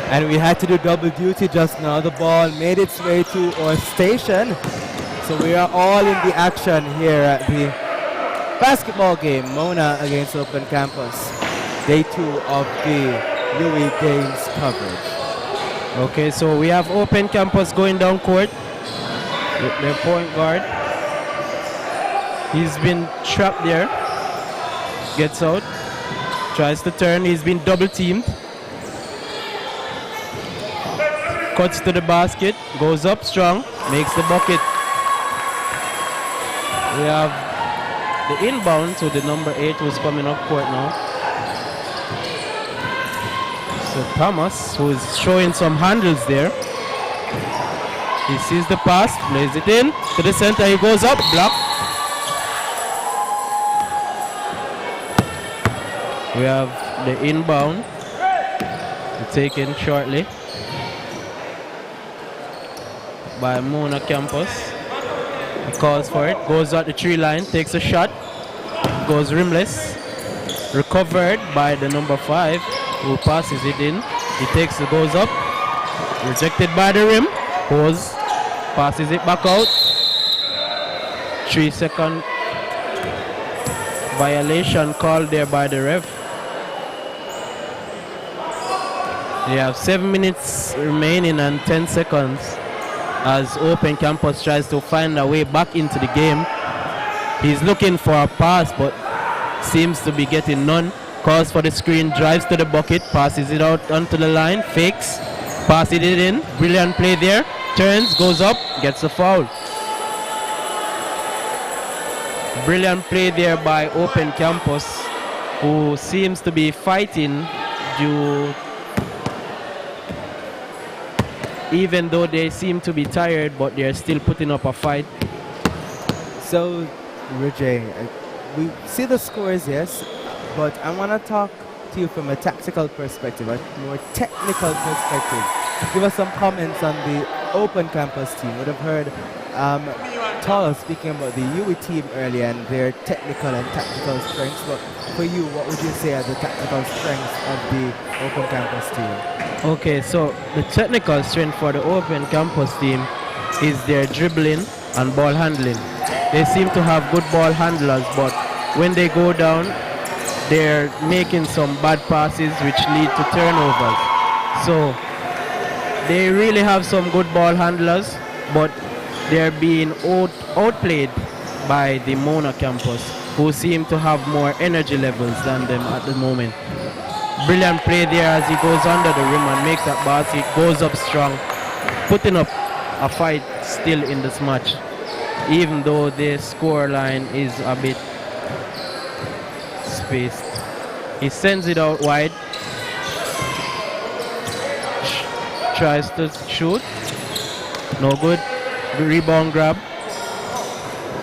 And we had to do double duty just now. The ball made its way to our station. So we are all in the action here at the basketball game. Mona against Open Campus. Day 2 of the UWI Games coverage. Okay, so we have Open Campus going down court with their point guard. He's been trapped there. Gets out. Tries to turn. He's been double teamed. Cuts to the basket. Goes up strong. Makes the bucket. We have the inbound to the number 8 who's coming up court now. So Thomas, who is showing some handles there. He sees the pass, plays it in to the center. He goes up, block. We have the inbound taken shortly by Mona Campus. He calls for it, goes at the 3 line, takes a shot, goes rimless. Recovered by the number 5 who passes it in. He goes up, rejected by the rim, goes, passes it back out. 3-second violation called there by the ref. They have 7 minutes remaining and 10 seconds as Open Campus tries to find a way back into the game. He's looking for a pass but seems to be getting none. Calls for the screen, drives to the bucket, passes it out onto the line, fakes, passes it in. Brilliant play there. Turns, goes up, gets a foul. Brilliant play there by Open Campus, who seems to be fighting even though they seem to be tired, but they're still putting up a fight. So, Roger, we see the scores, yes, but I want to talk to you from a tactical perspective, a more technical perspective. Give us some comments on the Open Campus team. Would have heard Tala speaking about the UWI team earlier and their technical and tactical strengths, but for you, what would you say are the tactical strengths of the Open Campus team? Okay, so the technical strength for the Open Campus team is their dribbling and ball handling. They seem to have good ball handlers, but when they go down, they're making some bad passes which lead to turnovers. So they really have some good ball handlers, but they're being outplayed by the Mona Campus, who seem to have more energy levels than them at the moment. Brilliant play there as he goes under the rim and makes that basket, goes up strong, putting up a fight still in this match, even though the score line is a bit spaced. He sends it out wide, tries to shoot, no good. Rebound grab.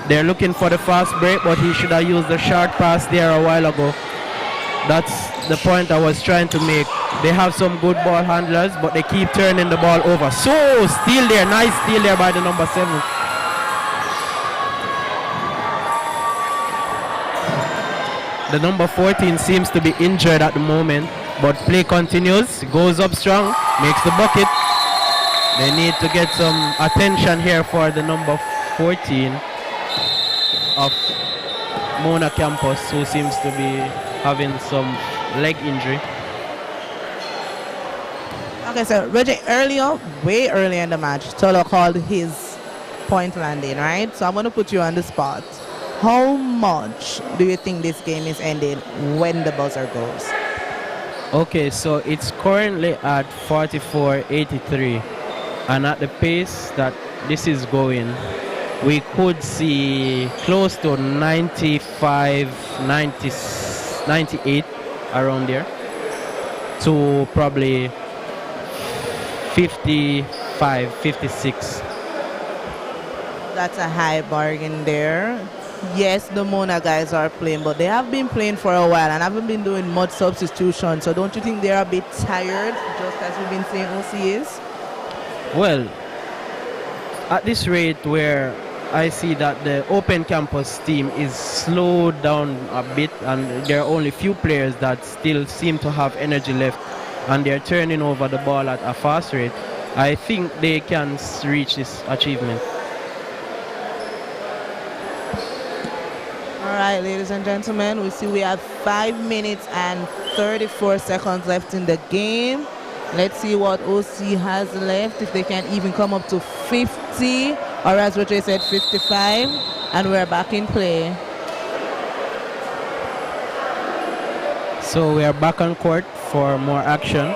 They're looking for the fast break, but he should have used the short pass there a while ago. That's the point I was trying to make. They have some good ball handlers, but they keep turning the ball over. So, steal there, nice steal there by the number 7. The number 14 seems to be injured at the moment, but play continues, goes up strong, makes the bucket. They need to get some attention here for the number 14 of Mona Campus, who seems to be having some leg injury. Okay, so Roger, way earlier in the match, Tolo called his point landing, right? So I'm going to put you on the spot. How much do you think this game is ending when the buzzer goes? Okay, so it's currently at 44-83. And at the pace that this is going, we could see close to 95, 90, 98 around there to probably 55, 56. That's a high bargain there. Yes, the Mona guys are playing, but they have been playing for a while and haven't been doing much substitution. So don't you think they're a bit tired, just as we've been saying OC is? Well, at this rate where I see that the Open Campus team is slowed down a bit and there are only few players that still seem to have energy left and they're turning over the ball at a fast rate, I think they can reach this achievement. All right, ladies and gentlemen, we see we have 5 minutes and 34 seconds left in the game. Let's see what OC has left, if they can even come up to 50, or as Roger said, 55, and we're back in play. So we are back on court for more action.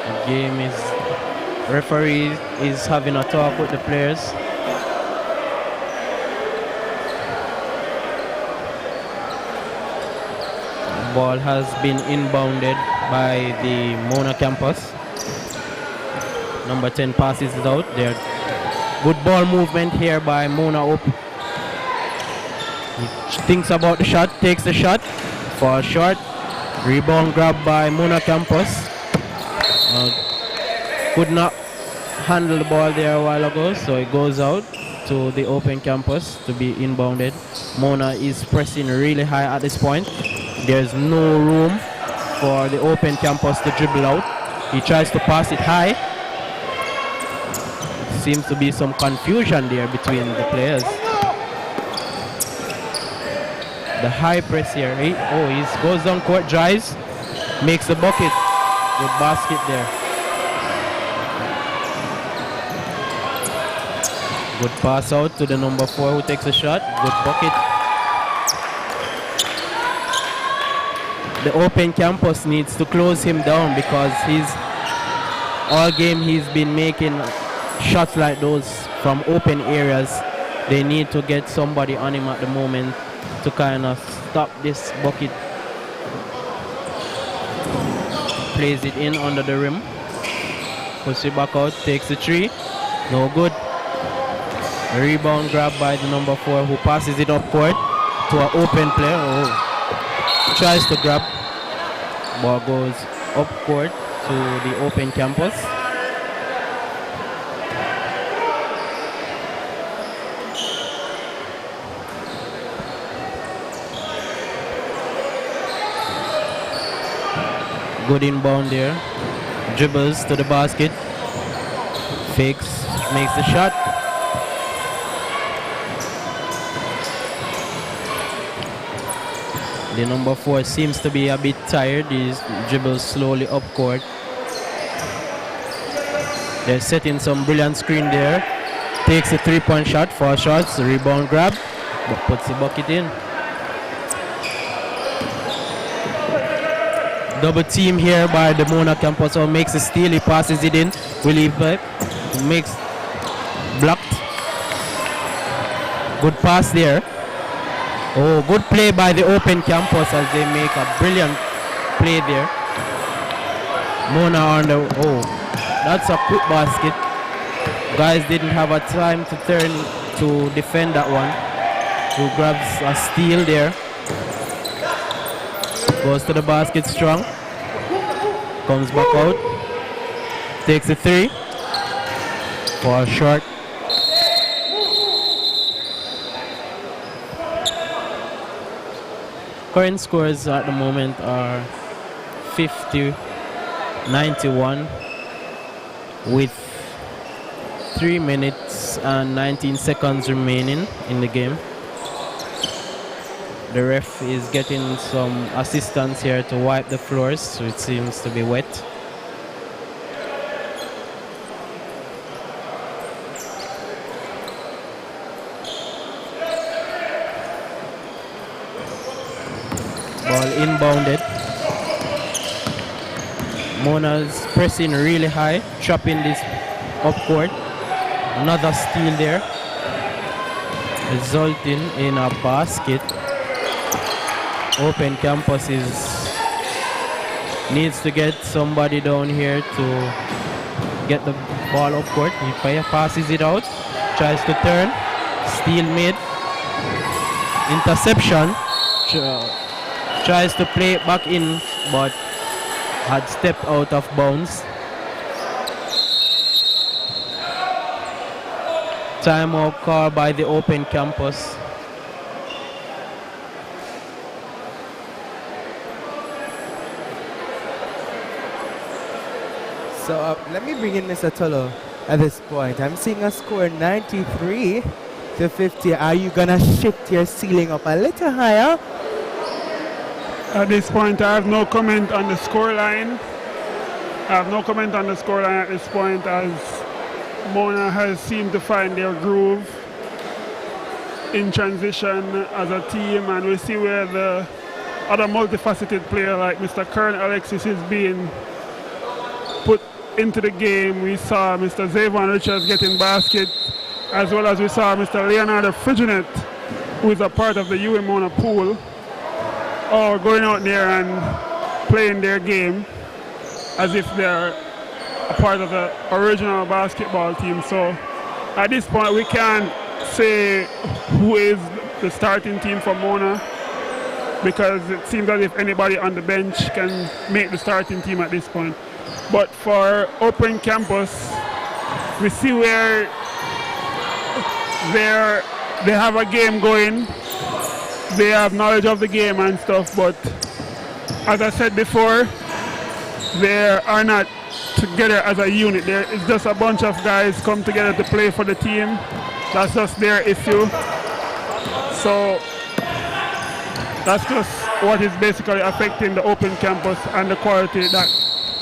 The game is, referee is having a talk with the players. The ball has been inbounded by the Mona campus. Number 10 passes it out there. Good ball movement here by Mona Up. He thinks about the shot, takes the shot for a short. Rebound grab by Mona Campus. Could not handle the ball there a while ago, so it goes out to the open campus to be inbounded. Mona is pressing really high at this point. There's no room for the open campus to dribble out. He tries to pass it high. Seems to be some confusion there between the players. The high press here. He goes down court, drives, makes the bucket. Good basket there. Good pass out to the number 4 who takes a shot. Good bucket. The open campus needs to close him down because all game he's been making shots like those from open areas. They need to get somebody on him at the moment to kind of stop this bucket. Plays it in under the rim. Puts it back out, takes the 3. No good. A rebound grab by the number 4 who passes it up court to an open player. Tries to grab. Ball goes up court to the open campus. Good inbound there. Dribbles to the basket. Fakes, makes the shot. The number 4 seems to be a bit tired. He dribbles slowly up court. They're setting some brilliant screen there. Takes a 3-point shot, 4 shots, rebound grab, but puts the bucket in. Double team here by the Mona campus. So makes a steal, he passes it in. Willie makes blocked. Good pass there. Oh, good play by the open campus as they make a brilliant play there. Mona on the, that's a quick basket. Guys didn't have a time to turn to defend that one. Who grabs a steal there. Goes to the basket strong. Comes back out. Takes a 3. For a short. Current scores at the moment are 50-91 with 3 minutes and 19 seconds remaining in the game. The ref is getting some assistance here to wipe the floors, so it seems to be wet. Ball inbounded. Mona's pressing really high, trapping this up court. Another steal there, resulting in a basket. Open campus needs to get somebody down here to get the ball up court. He passes it out, tries to turn, steal mid, interception. Tries to play it back in, but had stepped out of bounds. Timeout call by the open campus. So let me bring in Mr. Tolo at this point. I'm seeing a score 93-50. Are you going to shift your ceiling up a little higher? At this point, I have no comment on the scoreline. At this point, as Mona has seemed to find their groove in transition as a team, and we see where the other multifaceted player like Mr. Kern Alexis is being put into the game. We saw Mr. Zavon Richards getting basket, as well as we saw Mr. Leonardo Friginet, who is a part of the UWI Mona pool, all going out there and playing their game as if they're a part of the original basketball team. So at this point, we can't say who is the starting team for Mona, because it seems as if anybody on the bench can make the starting team at this point. But for Open Campus, we see where they have a game going. They have knowledge of the game and stuff, but as I said before, they are not together as a unit. It's just a bunch of guys come together to play for the team. That's just their issue. So that's just what is basically affecting the Open Campus and the quality that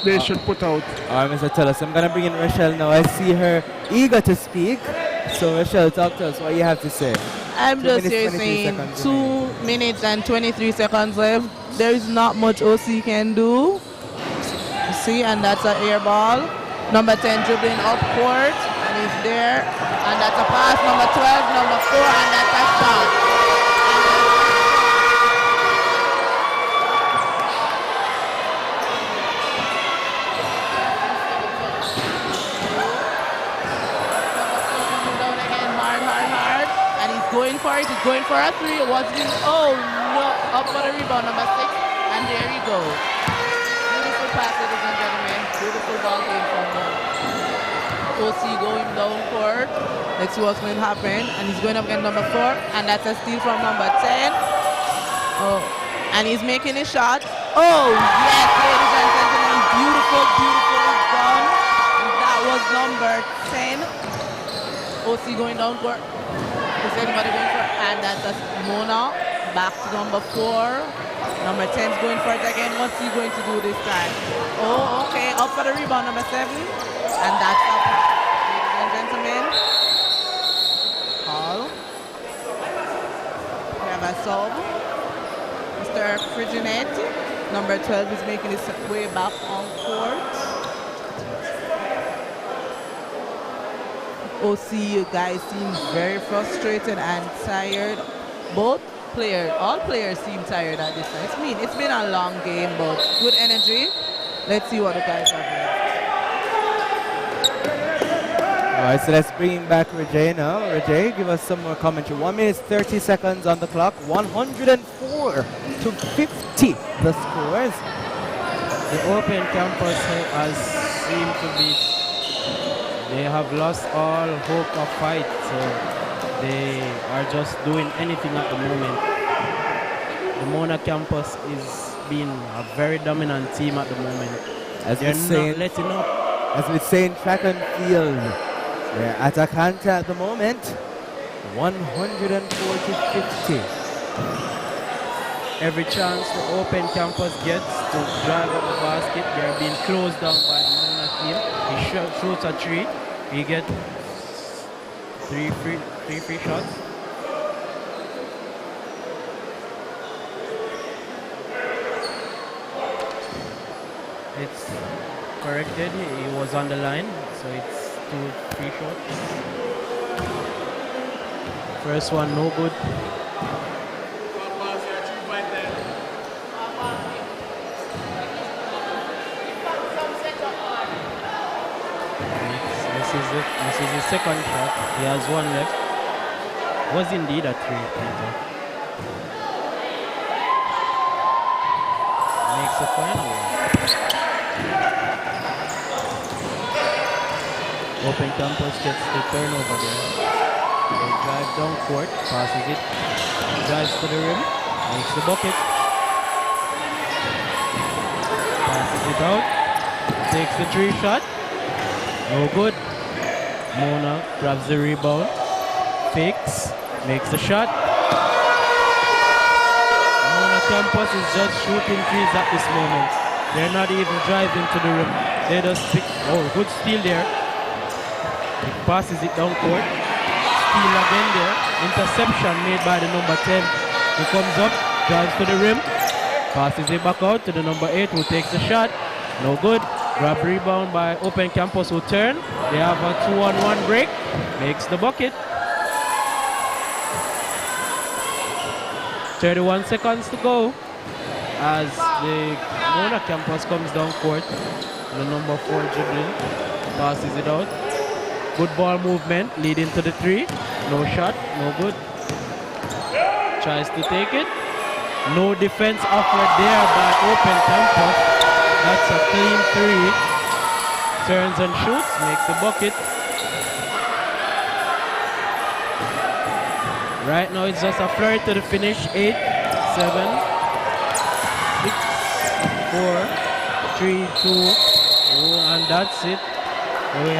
they should put out. All right, Mr. Tullis, I'm going to bring in Rochelle now. I see her eager to speak. So, Rochelle, talk to us what you have to say. I'm just here saying 2 minutes and 23 seconds left. There is not much OC can do. You see, and that's an air ball. Number 10 dribbling up court, and he's there. And that's a pass. Number 12, number 4, and that's a shot. Going for it, he's going for a 3. It wasn't, oh no, up for the rebound, number 6, and there he goes. Beautiful pass, ladies and gentlemen. Beautiful ball game from OC going down court. Let's see what's going to happen. And he's going up against number 4, and that's a steal from number 10. Oh, and he's making a shot. Oh, yes, ladies and gentlemen, beautiful, beautiful done. And that was number 10. OC going down court. Is anybody going for it? And that's a Mona. Back to number 4. Number 10's going for it again. What's he going to do this time? Oh, okay. Up for the rebound, number 7. And that's up. Ladies and gentlemen. Call. We have a sub. Mr. Friginet. Number 12 is making his way back on court. OC, you guys seem very frustrated and tired. Both players, all players seem tired at this time. It's been a long game, but good energy. Let's see what the guys have left. All right, so let's bring back Rajay now. Rajay, give us some more commentary. 1 minute 30 seconds on the clock. 104-50 the scores. The Open Campus has seemed to be, they have lost all hope of fight, so they are just doing anything at the moment. The Mona Campus is being a very dominant team at the moment. They're not letting up. As we say in track and field, they're at a canter at the moment. 140-50. Every chance the Open Campus gets to drive up the basket, they're being closed down by the Mona team. He shoots a 3. He gets three free shots. It's corrected. He was on the line, so it's 2 free shots. First one, no good. This is his second shot. He has 1 left. Was indeed a 3-pointer. Makes a final one. Open Campus gets the turnover there. They drive down court, passes it, drives to the rim, makes the bucket, passes it out. takes the 3 shot. No good. Mona grabs the rebound. Fakes. Makes the shot. Mona Campus is just shooting threes at this moment. They're not even driving to the rim. They just pick. Oh, good steal there. He passes it down court. Steal again there. Interception made by the number 10. He comes up, drives to the rim. Passes it back out to the number 8 who takes the shot. No good. Grab rebound by Open Campus who turn. They have a 2-on-1 break. Makes the bucket. 31 seconds to go as the Mona Campus comes down court. The number 4 dribbling. Passes it out. Good ball movement leading to the 3. No shot. No good. Tries to take it. No defense offered there by Open Campus. That's a clean 3. Turns and shoots. Makes the bucket. Right now it's just a flurry to the finish. 8, 7, 6, 4, 3, 2. Oh, and that's it. We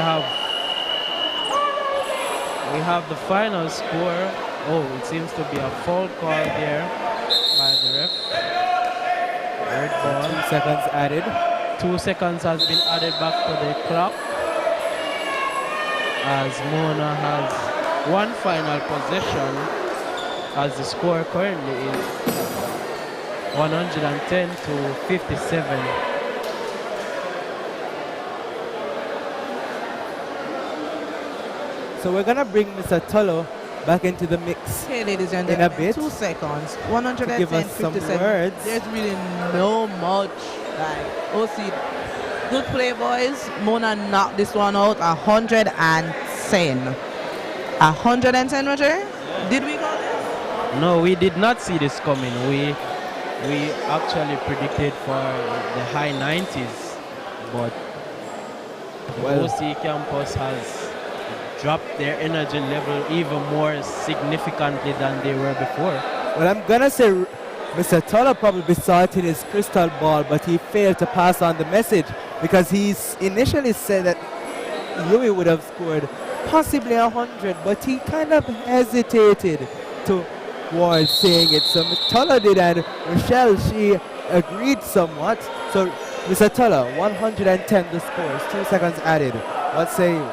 have the final score. Oh, it seems to be a foul call there by the ref. Red ball. 2 seconds added. 2 seconds has been added back to the clock as Mona has one final possession as the score currently is 110 to 57. So we're gonna bring Mr. Tullo back into the mix. Okay, ladies and in a gentlemen, bit 2 seconds. to 110, give us some 57. words. There's really no much. Like, OC, good play, boys. Mona knocked this one out 110. 110, Roger? Did we go there? No, we did not see this coming. We actually predicted for the high 90s, but the Well, OC campus has dropped their energy level even more significantly than they were before. Well, I'm gonna say Mr. Tullo probably saw it in his crystal ball, but he failed to pass on the message because he initially said that UWI would have scored possibly 100, but he kind of hesitated towards saying it. So Mr. Tullo did, and Rochelle, she agreed somewhat. So Mr. Tullo, 110 the scores, 2 seconds added. What say you?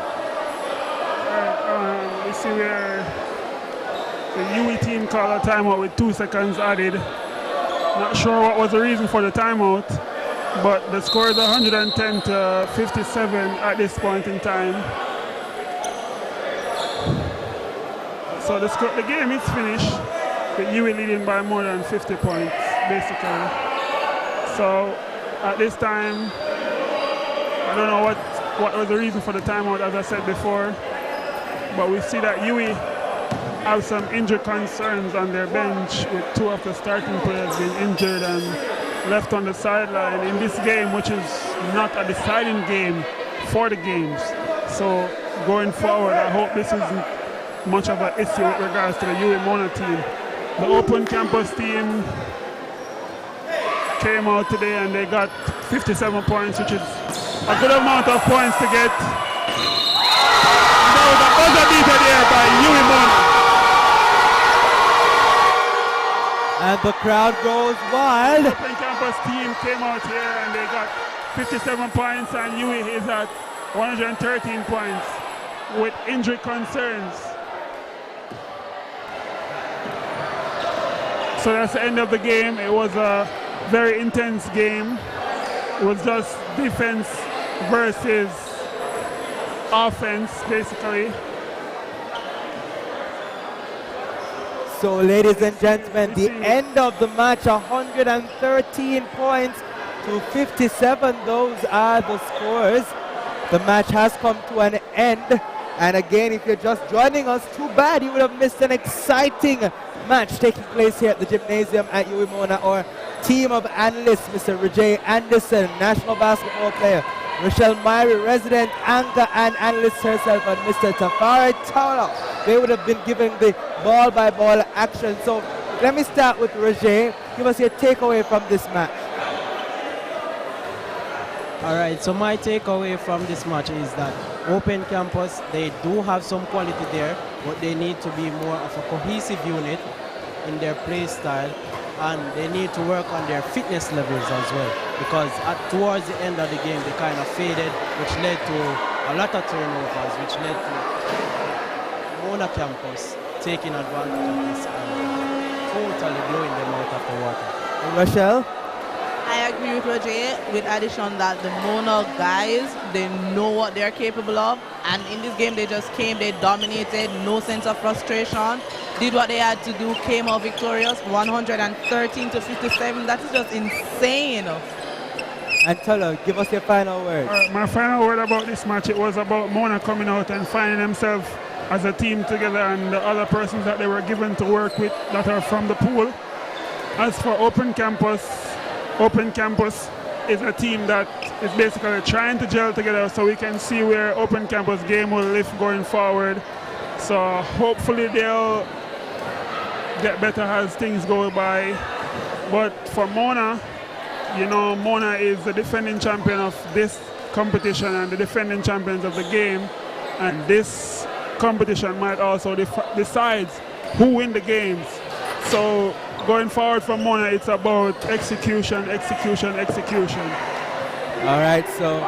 We see where the UWI team called a timeout with 2 seconds added. Not sure what was the reason for the timeout, but the score is 110 to 57 at this point in time. So the game is finished, with UWI leading by more than 50 points, basically. So at this time, I don't know what was the reason for the timeout, as I said before, but we see that UWI have some injury concerns on their bench, with 2 of the starting players being injured and left on the sideline in this game, which is not a deciding game for the games. So going forward, I hope this isn't much of an issue with regards to the UWI Mona team. The Open Campus team came out today and they got 57 points, which is a good amount of points to get. There was a buzzer beater there by UWI Mona. And the crowd goes wild. The Open Campus team came out here and they got 57 points, and UWI is at 113 points with injury concerns. So that's the end of the game. It was a very intense game. It was just defense versus offense, basically. So, ladies and gentlemen, the end of the match, 113 points to 57. Those are the scores. The match has come to an end. And again, if you're just joining us, too bad you would have missed an exciting match taking place here at the gymnasium at UWI Mona. Our team of analysts, Mr. Rajay Anderson, national basketball player, Rochelle Myrie, resident anchor and analyst herself, and Mr. Tafari Tawla. They would have been given the ball-by-ball action. So let me start with Rajay. Give us your takeaway from this match. All right, so my takeaway from this match is that Open Campus, they do have some quality there, but they need to be more of a cohesive unit in their play style, and they need to work on their fitness levels as well, because towards the end of the game they kind of faded, which led to a lot of turnovers, which led to Mona Campus taking advantage of this and totally blowing them out of the water. Rochelle? I agree with Roger, with addition that the Mona guys, they know what they're capable of, and in this game they just came, they dominated, no sense of frustration, did what they had to do, came out victorious, 113 to 57. That is just insane. And Tolo, give us your final words. My final word about this match, it was about Mona coming out and finding themselves as a team together, and the other persons that they were given to work with that are from the pool. As for Open Campus is a team that is basically trying to gel together, so we can see where Open Campus game will live going forward. So hopefully they'll get better as things go by. But for Mona, you know, Mona is the defending champion of this competition and the defending champions of the game, and this competition might also decide who win the games. So going forward for Mona, it's about execution, execution, execution. All right, so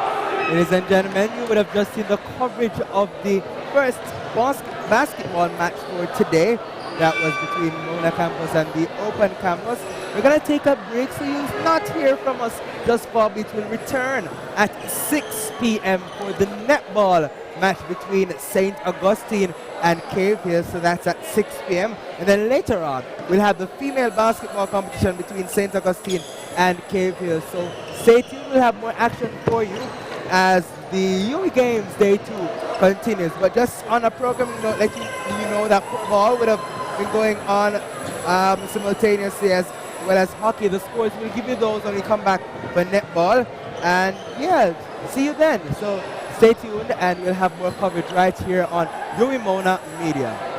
ladies and gentlemen, you would have just seen the coverage of the first basketball match for today. That was between Mona Campus and the Open Campus. We're going to take a break, so you'll not hear from us just for a bit. We'll return at 6 p.m. for the netball match between St. Augustine and Cave Hill, so that's at 6 p.m. And then later on, we'll have the female basketball competition between St. Augustine and Cave Hill. So stay tuned, we'll have more action for you as the UWI Games Day 2 continues. But just on a programming note, let you know that football would have been going on simultaneously as well as hockey. The scores, we'll give you those when we come back for netball. And yeah, see you then. So stay tuned and we'll have more coverage right here on UWI MonaMedia.